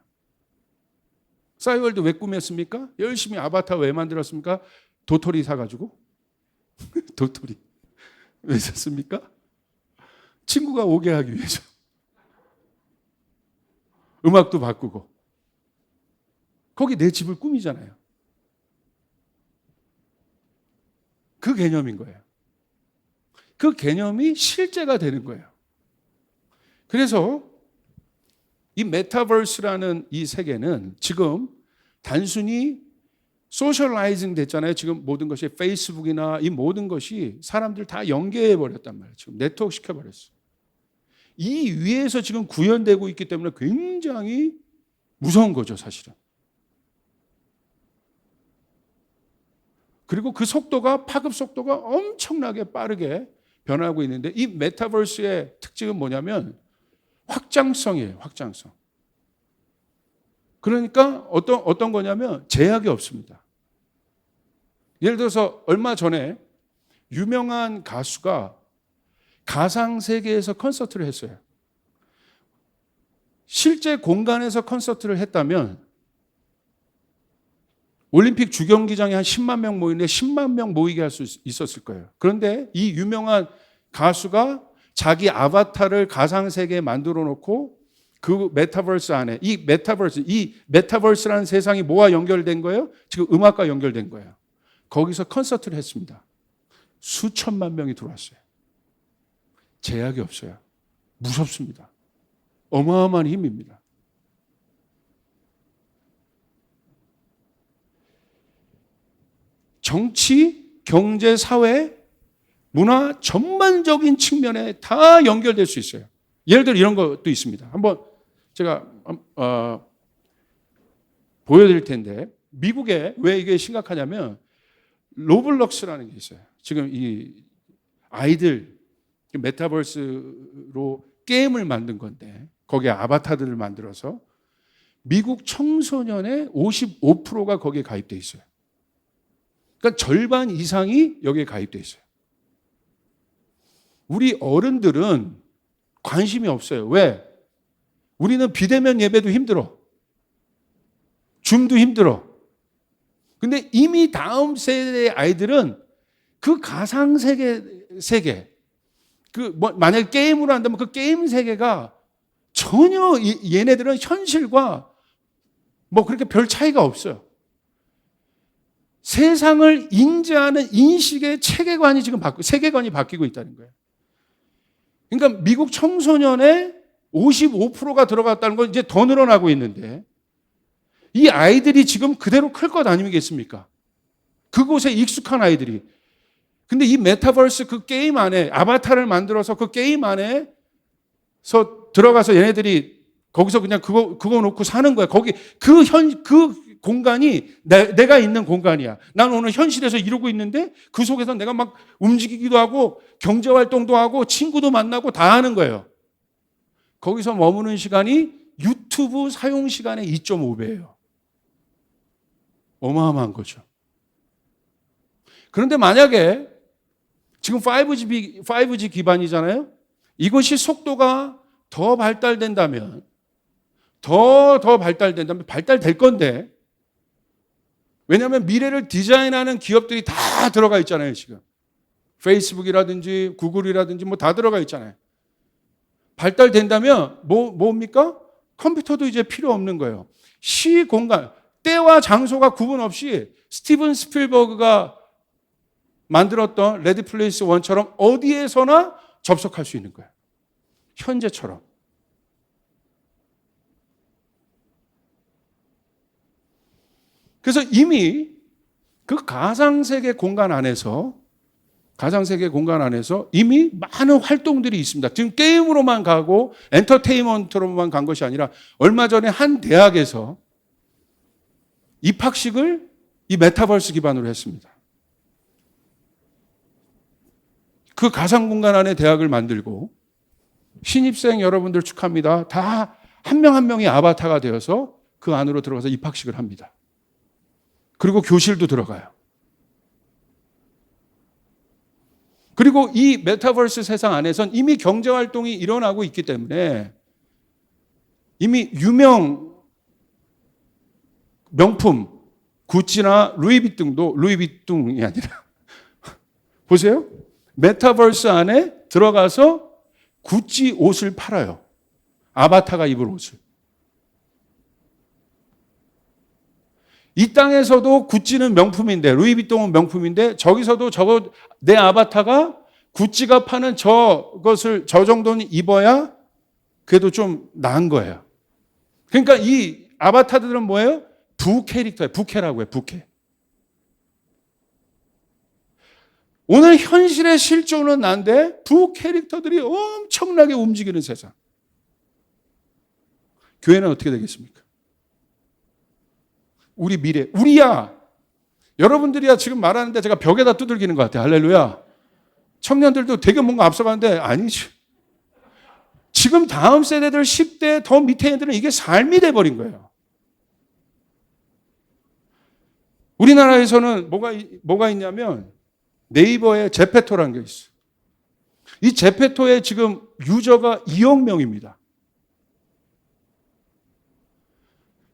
싸이월드 왜 꾸몄습니까? 열심히 아바타 왜 만들었습니까? 도토리 사가지고. 도토리. 왜 샀습니까? 친구가 오게 하기 위해서. 음악도 바꾸고. 거기 내 집을 꾸미잖아요. 그 개념인 거예요. 그 개념이 실제가 되는 거예요. 그래서 이 메타버스라는 이 세계는 지금 단순히 소셜라이징 됐잖아요. 지금 모든 것이 페이스북이나 이 모든 것이 사람들 다 연계해 버렸단 말이에요. 지금 네트워크 시켜버렸어요. 이 위에서 지금 구현되고 있기 때문에 굉장히 무서운 거죠, 사실은. 그리고 그 속도가 파급 속도가 엄청나게 빠르게 변하고 있는데 이 메타버스의 특징은 뭐냐면 확장성이에요. 확장성. 그러니까 어떤 거냐면 제약이 없습니다. 예를 들어서 얼마 전에 유명한 가수가 가상 세계에서 콘서트를 했어요. 실제 공간에서 콘서트를 했다면 올림픽 주경기장에 한 10만 명 모이는데 10만 명 모이게 할 수 있었을 거예요. 그런데 이 유명한 가수가 자기 아바타를 가상 세계에 만들어 놓고 그 메타버스 안에 이 메타버스라는 세상이 뭐와 연결된 거예요? 지금 음악과 연결된 거예요. 거기서 콘서트를 했습니다. 수천만 명이 들어왔어요. 제약이 없어요. 무섭습니다. 어마어마한 힘입니다. 정치, 경제, 사회, 문화 전반적인 측면에 다 연결될 수 있어요. 예를 들어 이런 것도 있습니다. 한번 제가 보여드릴 텐데 미국에 왜 이게 심각하냐면 로블록스라는 게 있어요. 지금 이 아이들 메타버스로 게임을 만든 건데 거기에 아바타들을 만들어서 미국 청소년의 55%가 거기에 가입돼 있어요. 그러니까 절반 이상이 여기에 가입돼 있어요. 우리 어른들은 관심이 없어요. 왜? 우리는 비대면 예배도 힘들어. 줌도 힘들어. 근데 이미 다음 세대의 아이들은 그 가상 세계 만약에 게임으로 한다면 그 게임 세계가 전혀 얘네들은 현실과 그렇게 별 차이가 없어요. 세상을 인지하는 인식의 세계관이 바뀌고 있다는 거예요. 그러니까 미국 청소년의 55%가 들어갔다는 건 이제 더 늘어나고 있는데 이 아이들이 지금 그대로 클 것 아니겠습니까? 그곳에 익숙한 아이들이. 근데 이 메타버스 그 게임 안에 아바타를 만들어서 그 게임 안에서 들어가서 얘네들이 거기서 그냥 그거 놓고 사는 거야. 거기 그 공간이 내가 있는 공간이야. 난 오늘 현실에서 이러고 있는데 그 속에서 내가 막 움직이기도 하고 경제 활동도 하고 친구도 만나고 다 하는 거예요. 거기서 머무는 시간이 유튜브 사용 시간의 2.5배예요. 어마어마한 거죠. 그런데 만약에 지금 5G 기반이잖아요. 이것이 속도가 더 발달된다면 더 발달된다면 발달될 건데, 왜냐하면 미래를 디자인하는 기업들이 다 들어가 있잖아요, 지금. 페이스북이라든지 구글이라든지 뭐 다 들어가 있잖아요. 발달된다면 뭡니까? 컴퓨터도 이제 필요 없는 거예요. 시공간, 때와 장소가 구분 없이 스티븐 스필버그가 만들었던 레디 플레이스 원처럼 어디에서나 접속할 수 있는 거예요. 현재처럼. 그래서 이미 그 가상세계 공간 안에서 이미 많은 활동들이 있습니다. 지금 게임으로만 가고 엔터테인먼트로만 간 것이 아니라 얼마 전에 한 대학에서 입학식을 이 메타버스 기반으로 했습니다. 그 가상 공간 안에 대학을 만들고 신입생 여러분들 축하합니다. 다 한 명 한 명이 아바타가 되어서 그 안으로 들어가서 입학식을 합니다. 그리고 교실도 들어가요. 그리고 이 메타버스 세상 안에선 이미 경제활동이 일어나고 있기 때문에 이미 유명 명품 구찌나 루이비통이 아니라 보세요. 메타버스 안에 들어가서 구찌 옷을 팔아요. 아바타가 입을 옷을. 이 땅에서도 구찌는 명품인데, 루이비통은 명품인데, 저기서도 내 아바타가 구찌가 파는 저 정도는 입어야 그래도 좀 나은 거예요. 그러니까 이 아바타들은 뭐예요? 부캐릭터예요. 부캐라고 해요. 부캐. 오늘 현실의 실존은 난데 부캐릭터들이 엄청나게 움직이는 세상. 교회는 어떻게 되겠습니까? 우리 미래, 우리야. 여러분들이야 지금 말하는데 제가 벽에다 두들기는 것 같아요. 할렐루야. 청년들도 되게 뭔가 앞서가는데 아니지. 지금 다음 세대들 10대 더 밑에 애들은 이게 삶이 돼버린 거예요. 우리나라에서는 뭐가 있냐면 네이버에 제페토라는 게 있어요. 이 제페토에 지금 유저가 2억 명입니다.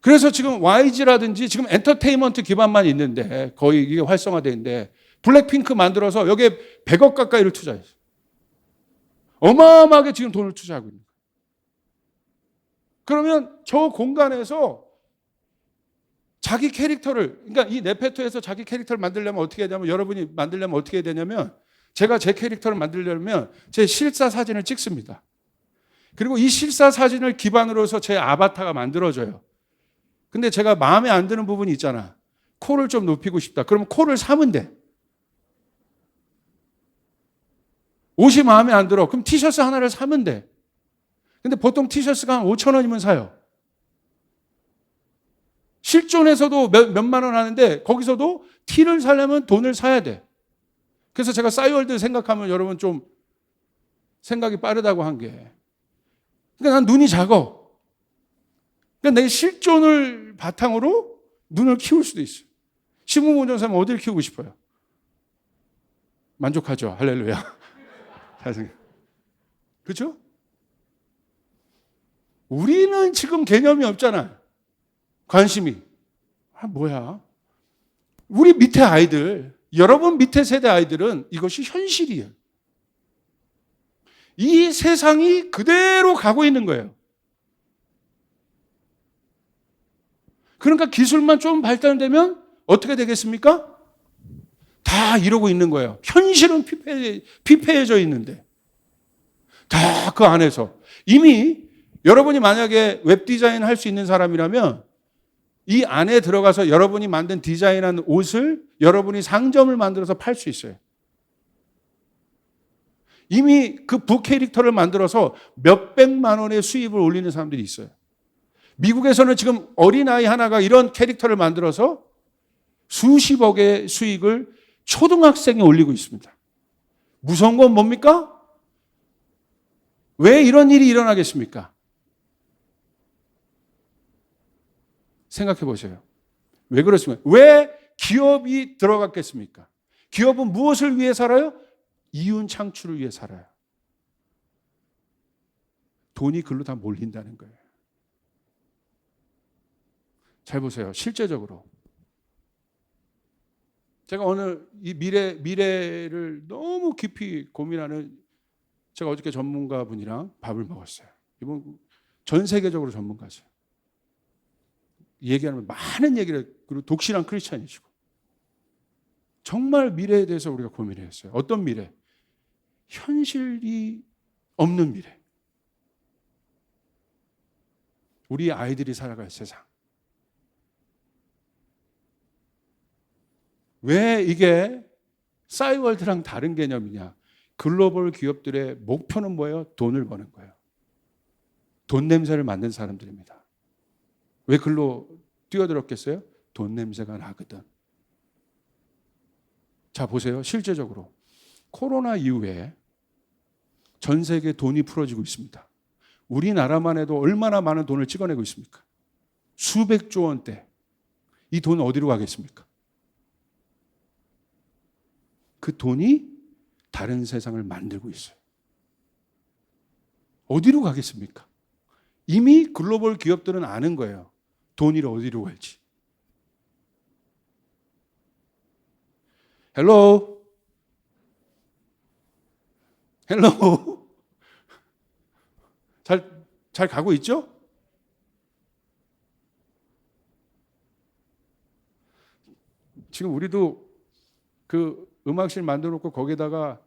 그래서 지금 YG라든지 지금 엔터테인먼트 기반만 있는데 거의 이게 활성화되어 있는데 블랙핑크 만들어서 여기에 100억 가까이를 투자했어요. 어마어마하게 지금 돈을 투자하고 있는 거예요. 그러면 저 공간에서 자기 캐릭터를, 그러니까 이 네페토에서 자기 캐릭터를 만들려면 어떻게 해야 되냐면, 여러분이 만들려면 어떻게 해야 되냐면, 제가 제 캐릭터를 만들려면 제 실사 사진을 찍습니다. 그리고 이 실사 사진을 기반으로 해서 제 아바타가 만들어져요. 근데 제가 마음에 안 드는 부분이 있잖아. 코를 좀 높이고 싶다. 그러면 코를 사면 돼. 옷이 마음에 안 들어. 그럼 티셔츠 하나를 사면 돼. 근데 보통 티셔츠가 한 5천 원이면 사요. 실존에서도 몇만 원 하는데 거기서도 티를 사려면 돈을 사야 돼. 그래서 제가 싸이월드 생각하면 여러분 좀 생각이 빠르다고 한 게, 그러니까 난 눈이 작아. 그러니까 내 실존을 바탕으로 눈을 키울 수도 있어요. 시무문전사면 어디를 키우고 싶어요? 만족하죠. 할렐루야. 그렇죠? 우리는 지금 개념이 없잖아. 관심이. 뭐야? 우리 밑에 아이들, 여러분 밑에 세대 아이들은 이것이 현실이에요. 이 세상이 그대로 가고 있는 거예요. 그러니까 기술만 좀 발달되면 어떻게 되겠습니까? 다 이러고 있는 거예요. 현실은 피폐해져 있는데 다 그 안에서 이미 여러분이 만약에 웹 디자인 할 수 있는 사람이라면 이 안에 들어가서 여러분이 만든 디자인한 옷을 여러분이 상점을 만들어서 팔 수 있어요. 이미 그 부캐릭터를 만들어서 몇백만 원의 수입을 올리는 사람들이 있어요. 미국에서는 지금 어린아이 하나가 이런 캐릭터를 만들어서 수십억의 수익을 초등학생이 올리고 있습니다. 무서운 건 뭡니까? 왜 이런 일이 일어나겠습니까? 생각해 보세요. 왜 그렇습니까? 왜 기업이 들어갔겠습니까? 기업은 무엇을 위해 살아요? 이윤 창출을 위해 살아요. 돈이 글로 다 몰린다는 거예요. 잘 보세요. 실제적으로. 제가 오늘 이 미래를 너무 깊이 고민하는, 제가 어저께 전문가분이랑 밥을 먹었어요. 이분 전 세계적으로 전문가세요. 얘기하면 많은 얘기를, 그리고 독실한 크리스찬이시고. 정말 미래에 대해서 우리가 고민을 했어요. 어떤 미래? 현실이 없는 미래. 우리 아이들이 살아갈 세상. 왜 이게 싸이월드랑 다른 개념이냐? 글로벌 기업들의 목표는 뭐예요? 돈을 버는 거예요. 돈 냄새를 맡는 사람들입니다. 왜 글로 뛰어들었겠어요? 돈 냄새가 나거든. 자, 보세요. 실제적으로 코로나 이후에 전 세계에 돈이 풀어지고 있습니다. 우리나라만 해도 얼마나 많은 돈을 찍어내고 있습니까? 수백조 원대. 이 돈 어디로 가겠습니까? 그 돈이 다른 세상을 만들고 있어요. 어디로 가겠습니까? 이미 글로벌 기업들은 아는 거예요. 돈이 어디로 갈지. 헬로. 헬로. 잘 가고 있죠? 지금 우리도 그 음악실 만들어 놓고 거기다가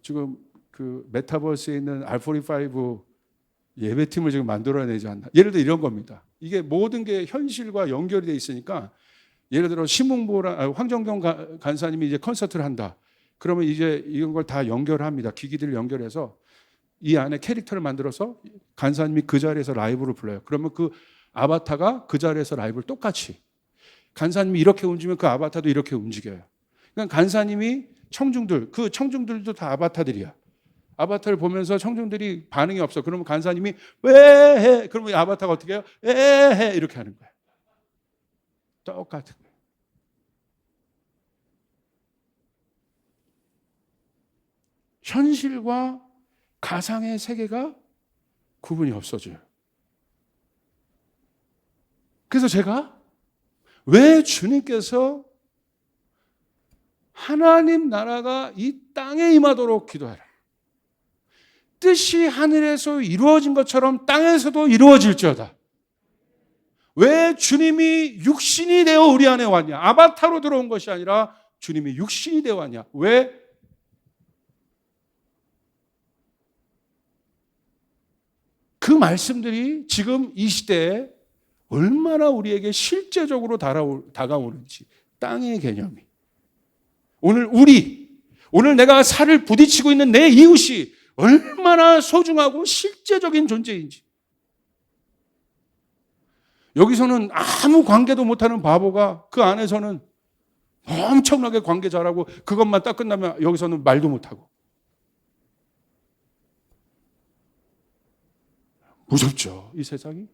지금 그 메타버스에 있는 R45 예배팀을 지금 만들어내지 않나. 예를 들어 이런 겁니다. 이게 모든 게 현실과 연결이 돼 있으니까, 예를 들어 신문보랑 황정경 간사님이 이제 콘서트를 한다. 그러면 이제 이런 걸 다 연결합니다. 기기들을 연결해서 이 안에 캐릭터를 만들어서 간사님이 그 자리에서 라이브를 불러요. 그러면 그 아바타가 그 자리에서 라이브를 똑같이, 간사님이 이렇게 움직이면 그 아바타도 이렇게 움직여요. 그러니까 간사님이 청중들, 그 청중들도 다 아바타들이야. 아바타를 보면서 청중들이 반응이 없어. 그러면 간사님이 왜 해? 그러면 이 아바타가 어떻게 해요? 해 이렇게 하는 거야. 똑같은 거예요. 현실과 가상의 세계가 구분이 없어져요. 그래서 제가 왜 주님께서 하나님 나라가 이 땅에 임하도록 기도하라. 뜻이 하늘에서 이루어진 것처럼 땅에서도 이루어질지어다. 왜 주님이 육신이 되어 우리 안에 왔냐? 아바타로 들어온 것이 아니라 주님이 육신이 되어 왔냐? 왜? 그 말씀들이 지금 이 시대에 얼마나 우리에게 실제적으로 다가오는지, 땅의 개념이. 오늘 내가 살을 부딪히고 있는 내 이웃이 얼마나 소중하고 실제적인 존재인지. 여기서는 아무 관계도 못하는 바보가 그 안에서는 엄청나게 관계 잘하고, 그것만 딱 끝나면 여기서는 말도 못하고. 무섭죠, 이 세상이.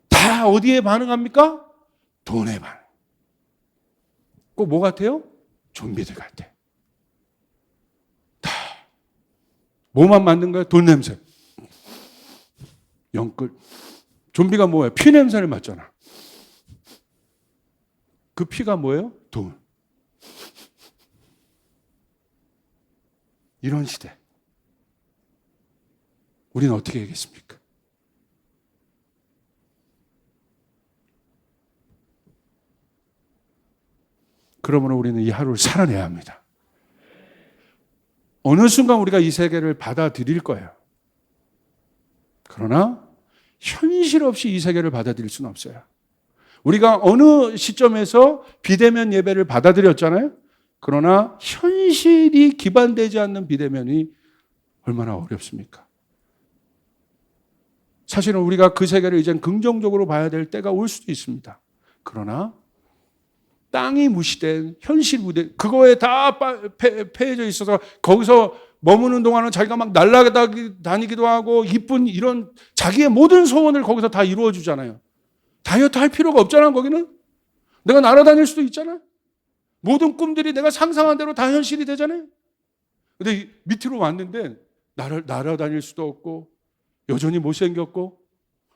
다 어디에 반응합니까? 돈에 반응. 꼭 뭐 같아요? 좀비들 같아. 다 뭐만 만든 거야? 돈 냄새. 영끌. 좀비가 뭐예요? 피 냄새를 맡잖아. 그 피가 뭐예요? 돈. 이런 시대. 우리는 어떻게 해야겠습니까? 그러므로 우리는 이 하루를 살아내야 합니다. 어느 순간 우리가 이 세계를 받아들일 거예요. 그러나 현실 없이 이 세계를 받아들일 수는 없어요. 우리가 어느 시점에서 비대면 예배를 받아들였잖아요. 그러나 현실이 기반되지 않는 비대면이 얼마나 어렵습니까? 사실은 우리가 그 세계를 이젠 긍정적으로 봐야 될 때가 올 수도 있습니다. 그러나 땅이 무시된 현실 무대, 그거에 다 패해져 있어서 거기서 머무는 동안은 자기가 막 날아다니기도 하고 이쁜 이런 자기의 모든 소원을 거기서 다 이루어 주잖아요. 다이어트 할 필요가 없잖아. 거기는 내가 날아다닐 수도 있잖아. 모든 꿈들이 내가 상상한 대로 다 현실이 되잖아요. 근데 밑으로 왔는데 날아다닐 수도 없고 여전히 못생겼고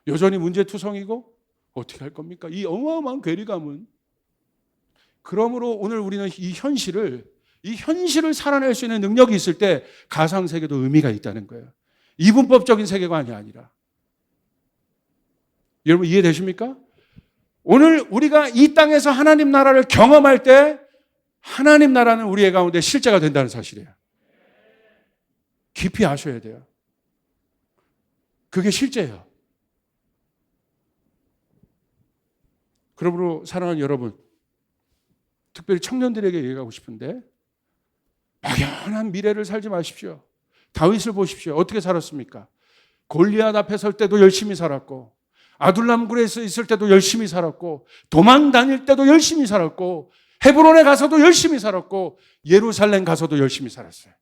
여전히 문제투성이고 어떻게 할 겁니까? 이 어마어마한 괴리감은. 그러므로 오늘 우리는 이 현실을 살아낼 수 있는 능력이 있을 때 가상세계도 의미가 있다는 거예요. 이분법적인 세계관이 아니라. 여러분 이해되십니까? 오늘 우리가 이 땅에서 하나님 나라를 경험할 때 하나님 나라는 우리의 가운데 실제가 된다는 사실이에요. 깊이 아셔야 돼요. 그게 실제예요. 그러므로 사랑하는 여러분, 특별히 청년들에게 얘기하고 싶은데 막연한 미래를 살지 마십시오. 다윗을 보십시오. 어떻게 살았습니까? 골리앗 앞에 설 때도 열심히 살았고, 아둘람굴에서 있을 때도 열심히 살았고, 도망 다닐 때도 열심히 살았고, 헤브론에 가서도 열심히 살았고, 예루살렘 가서도 열심히 살았어요.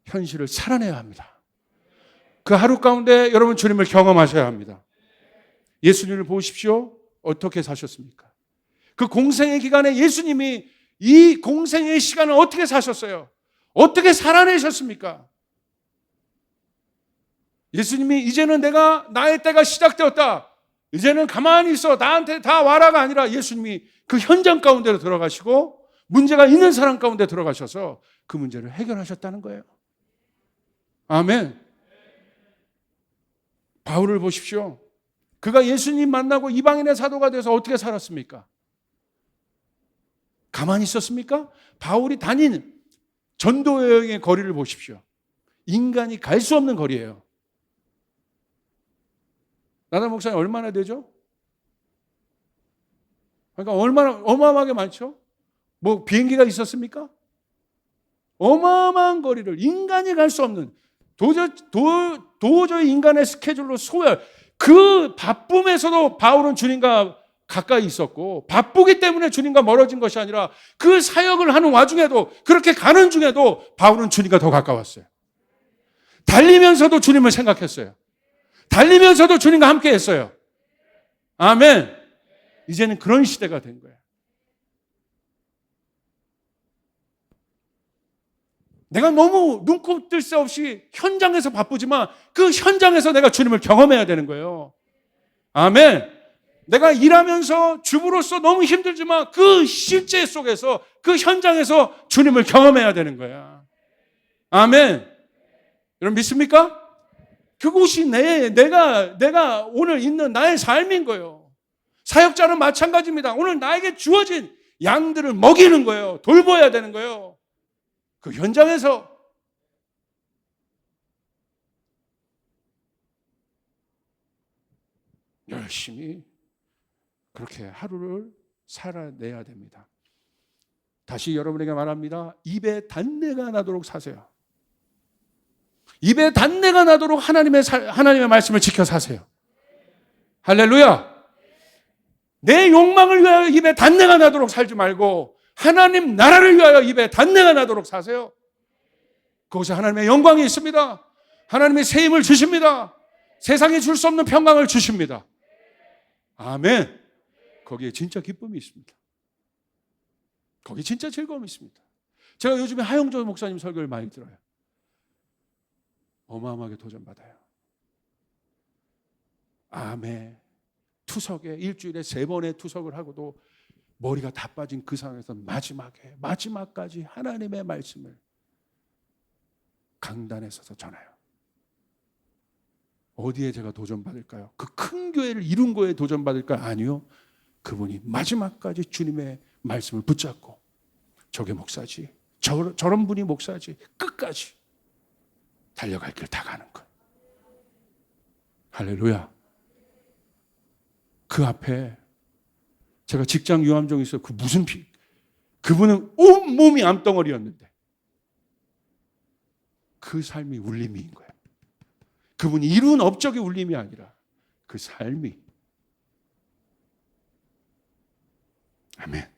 현실을 살아내야 합니다. 그 하루 가운데 여러분 주님을 경험하셔야 합니다. 예수님을 보십시오. 어떻게 사셨습니까? 그 공생의 기간에 예수님이 이 공생의 시간을 어떻게 사셨어요? 어떻게 살아내셨습니까? 예수님이 이제는 나의 때가 시작되었다. 이제는 가만히 있어. 나한테 다 와라가 아니라 예수님이 그 현장 가운데로 들어가시고 문제가 있는 사람 가운데 들어가셔서 그 문제를 해결하셨다는 거예요. 아멘. 바울을 보십시오. 그가 예수님 만나고 이방인의 사도가 돼서 어떻게 살았습니까? 가만히 있었습니까? 바울이 다닌 전도 여행의 거리를 보십시오. 인간이 갈 수 없는 거리예요. 나단 목사님 얼마나 되죠? 그러니까 얼마나 어마어마하게 많죠? 뭐 비행기가 있었습니까? 어마어마한 거리를 인간이 갈 수 없는 도저히 인간의 스케줄로 그 바쁨에서도 바울은 주님과 가까이 있었고 바쁘기 때문에 주님과 멀어진 것이 아니라 그 사역을 하는 와중에도 그렇게 가는 중에도 바울은 주님과 더 가까웠어요. 달리면서도 주님을 생각했어요. 달리면서도 주님과 함께 했어요. 아멘. 이제는 그런 시대가 된 거예요. 내가 너무 눈코 뜰 새 없이 현장에서 바쁘지만 그 현장에서 내가 주님을 경험해야 되는 거예요. 아멘. 내가 일하면서 주부로서 너무 힘들지만 그 실제 속에서 그 현장에서 주님을 경험해야 되는 거야. 아멘. 여러분 믿습니까? 그곳이 내가 오늘 있는 나의 삶인 거예요. 사역자는 마찬가지입니다. 오늘 나에게 주어진 양들을 먹이는 거예요. 돌봐야 되는 거예요. 그 현장에서 열심히 그렇게 하루를 살아내야 됩니다. 다시 여러분에게 말합니다. 입에 단내가 나도록 사세요. 입에 단내가 나도록 하나님의 말씀을 지켜 사세요. 할렐루야. 내 욕망을 위하여 입에 단내가 나도록 살지 말고 하나님 나라를 위하여 입에 단내가 나도록 사세요. 그것이 하나님의 영광이 있습니다. 하나님의 새 힘을 주십니다. 세상에 줄 수 없는 평강을 주십니다. 아멘. 거기에 진짜 기쁨이 있습니다. 거기에 진짜 즐거움이 있습니다. 제가 요즘에 하영조 목사님 설교를 많이 들어요. 어마어마하게 도전받아요. 아멘. 투석에 일주일에 3번의 투석을 하고도 머리가 다 빠진 그 상황에서 마지막까지 하나님의 말씀을 강단에 서서 전해요. 어디에 제가 도전받을까요? 그 큰 교회를 이룬 거에 도전받을까요? 아니요. 그분이 마지막까지 주님의 말씀을 붙잡고 저게 목사지, 저런 분이 목사지, 끝까지 달려갈 길 다 가는 것. 할렐루야. 그 앞에 제가 직장 유암종이 있어요. 그분은 온몸이 암덩어리였는데 그 삶이 울림인 거예요. 그분이 이룬 업적이 울림이 아니라 그 삶이. 아멘.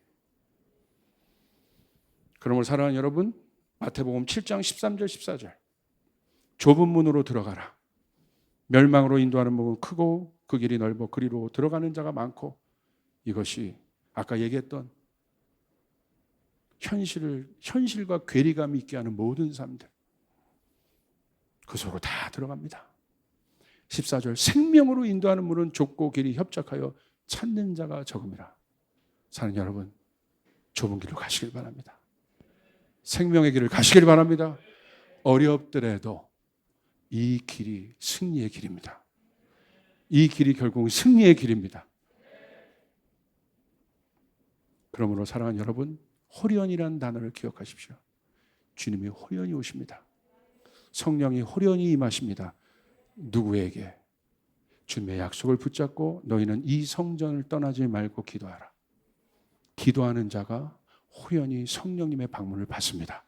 그러므로 사랑하는 여러분, 마태복음 7장 13절 14절 좁은 문으로 들어가라. 멸망으로 인도하는 문은 크고 그 길이 넓어 그리로 들어가는 자가 많고 이것이 아까 얘기했던 현실과 괴리감이 있게 하는 모든 삶들 그 속으로 다 들어갑니다. 14절 생명으로 인도하는 문은 좁고 길이 협착하여 찾는 자가 적음이라. 사는 여러분, 좁은 길로 가시길 바랍니다. 생명의 길을 가시길 바랍니다. 어렵더라도 이 길이 승리의 길입니다. 이 길이 결국 승리의 길입니다. 그러므로 사랑하는 여러분, 호련이라는 단어를 기억하십시오. 주님이 호련히 오십니다. 성령이 호련히 임하십니다. 누구에게? 주님의 약속을 붙잡고 너희는 이 성전을 떠나지 말고 기도하라. 기도하는 자가 호련히 성령님의 방문을 받습니다.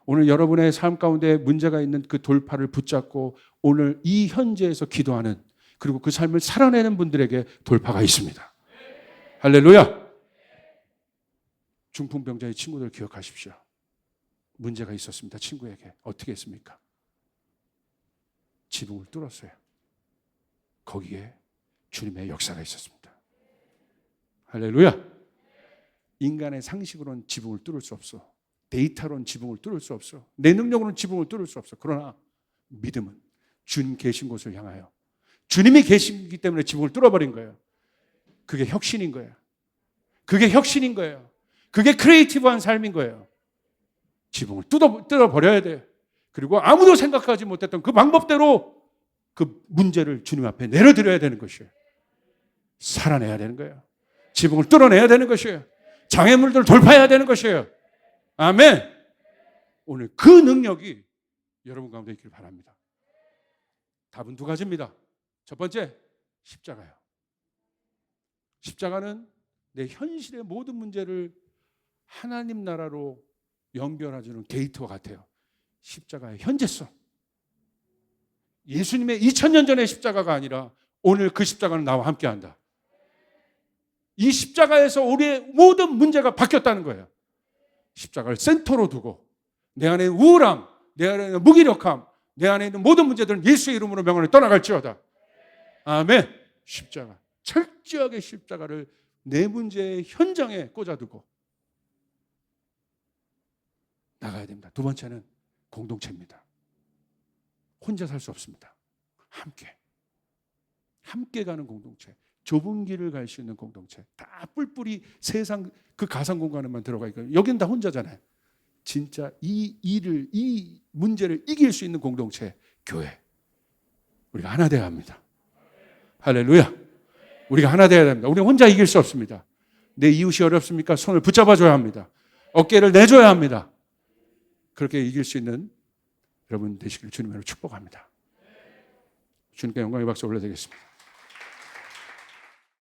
오늘 여러분의 삶 가운데 문제가 있는 그 돌파를 붙잡고 오늘 이 현재에서 기도하는, 그리고 그 삶을 살아내는 분들에게 돌파가 있습니다. 할렐루야! 중풍병자의 친구들 기억하십시오. 문제가 있었습니다. 친구에게. 어떻게 했습니까? 지붕을 뚫었어요. 거기에 주님의 역사가 있었습니다. 할렐루야! 인간의 상식으로는 지붕을 뚫을 수 없어. 데이터로는 지붕을 뚫을 수 없어. 내 능력으로는 지붕을 뚫을 수 없어. 그러나 믿음은 주님 계신 곳을 향하여, 주님이 계시기 때문에 지붕을 뚫어버린 거예요. 그게 혁신인 거예요. 그게 혁신인 거예요. 그게 크리에이티브한 삶인 거예요. 지붕을 뚫어버려야 돼요. 그리고 아무도 생각하지 못했던 그 방법대로 그 문제를 주님 앞에 내려드려야 되는 것이에요. 살아내야 되는 거예요. 지붕을 뚫어내야 되는 것이에요. 장애물들을 돌파해야 되는 것이에요. 아멘. 오늘 그 능력이 여러분 가운데 있기를 바랍니다. 답은 두 가지입니다. 첫 번째, 십자가요. 십자가는 내 현실의 모든 문제를 하나님 나라로 연결해주는 게이트와 같아요. 십자가의 현재성. 예수님의 2000년 전의 십자가가 아니라 오늘 그 십자가는 나와 함께한다. 이 십자가에서 우리의 모든 문제가 바뀌었다는 거예요. 십자가를 센터로 두고 내 안에 우울함, 내 안에 있는 무기력함, 내 안에 있는 모든 문제들은 예수의 이름으로 명언을 떠나갈지어다. 아멘. 십자가. 철저하게 십자가를 내 문제의 현장에 꽂아두고 나가야 됩니다. 두 번째는 공동체입니다. 혼자 살 수 없습니다. 함께 가는 공동체. 좁은 길을 갈 수 있는 공동체. 다 뿔뿔이 세상 그 가상 공간에만 들어가 있거든요. 여기는 다 혼자잖아요. 진짜 이 문제를 이길 수 있는 공동체, 교회. 우리가 하나 되어야 합니다. 할렐루야. 우리가 하나 되어야 됩니다. 우리는 혼자 이길 수 없습니다. 내 이웃이 어렵습니까? 손을 붙잡아줘야 합니다. 어깨를 내줘야 합니다. 그렇게 이길 수 있는 여러분 되시길 주님으로 축복합니다. 주님께 영광의 박수 올려드리겠습니다.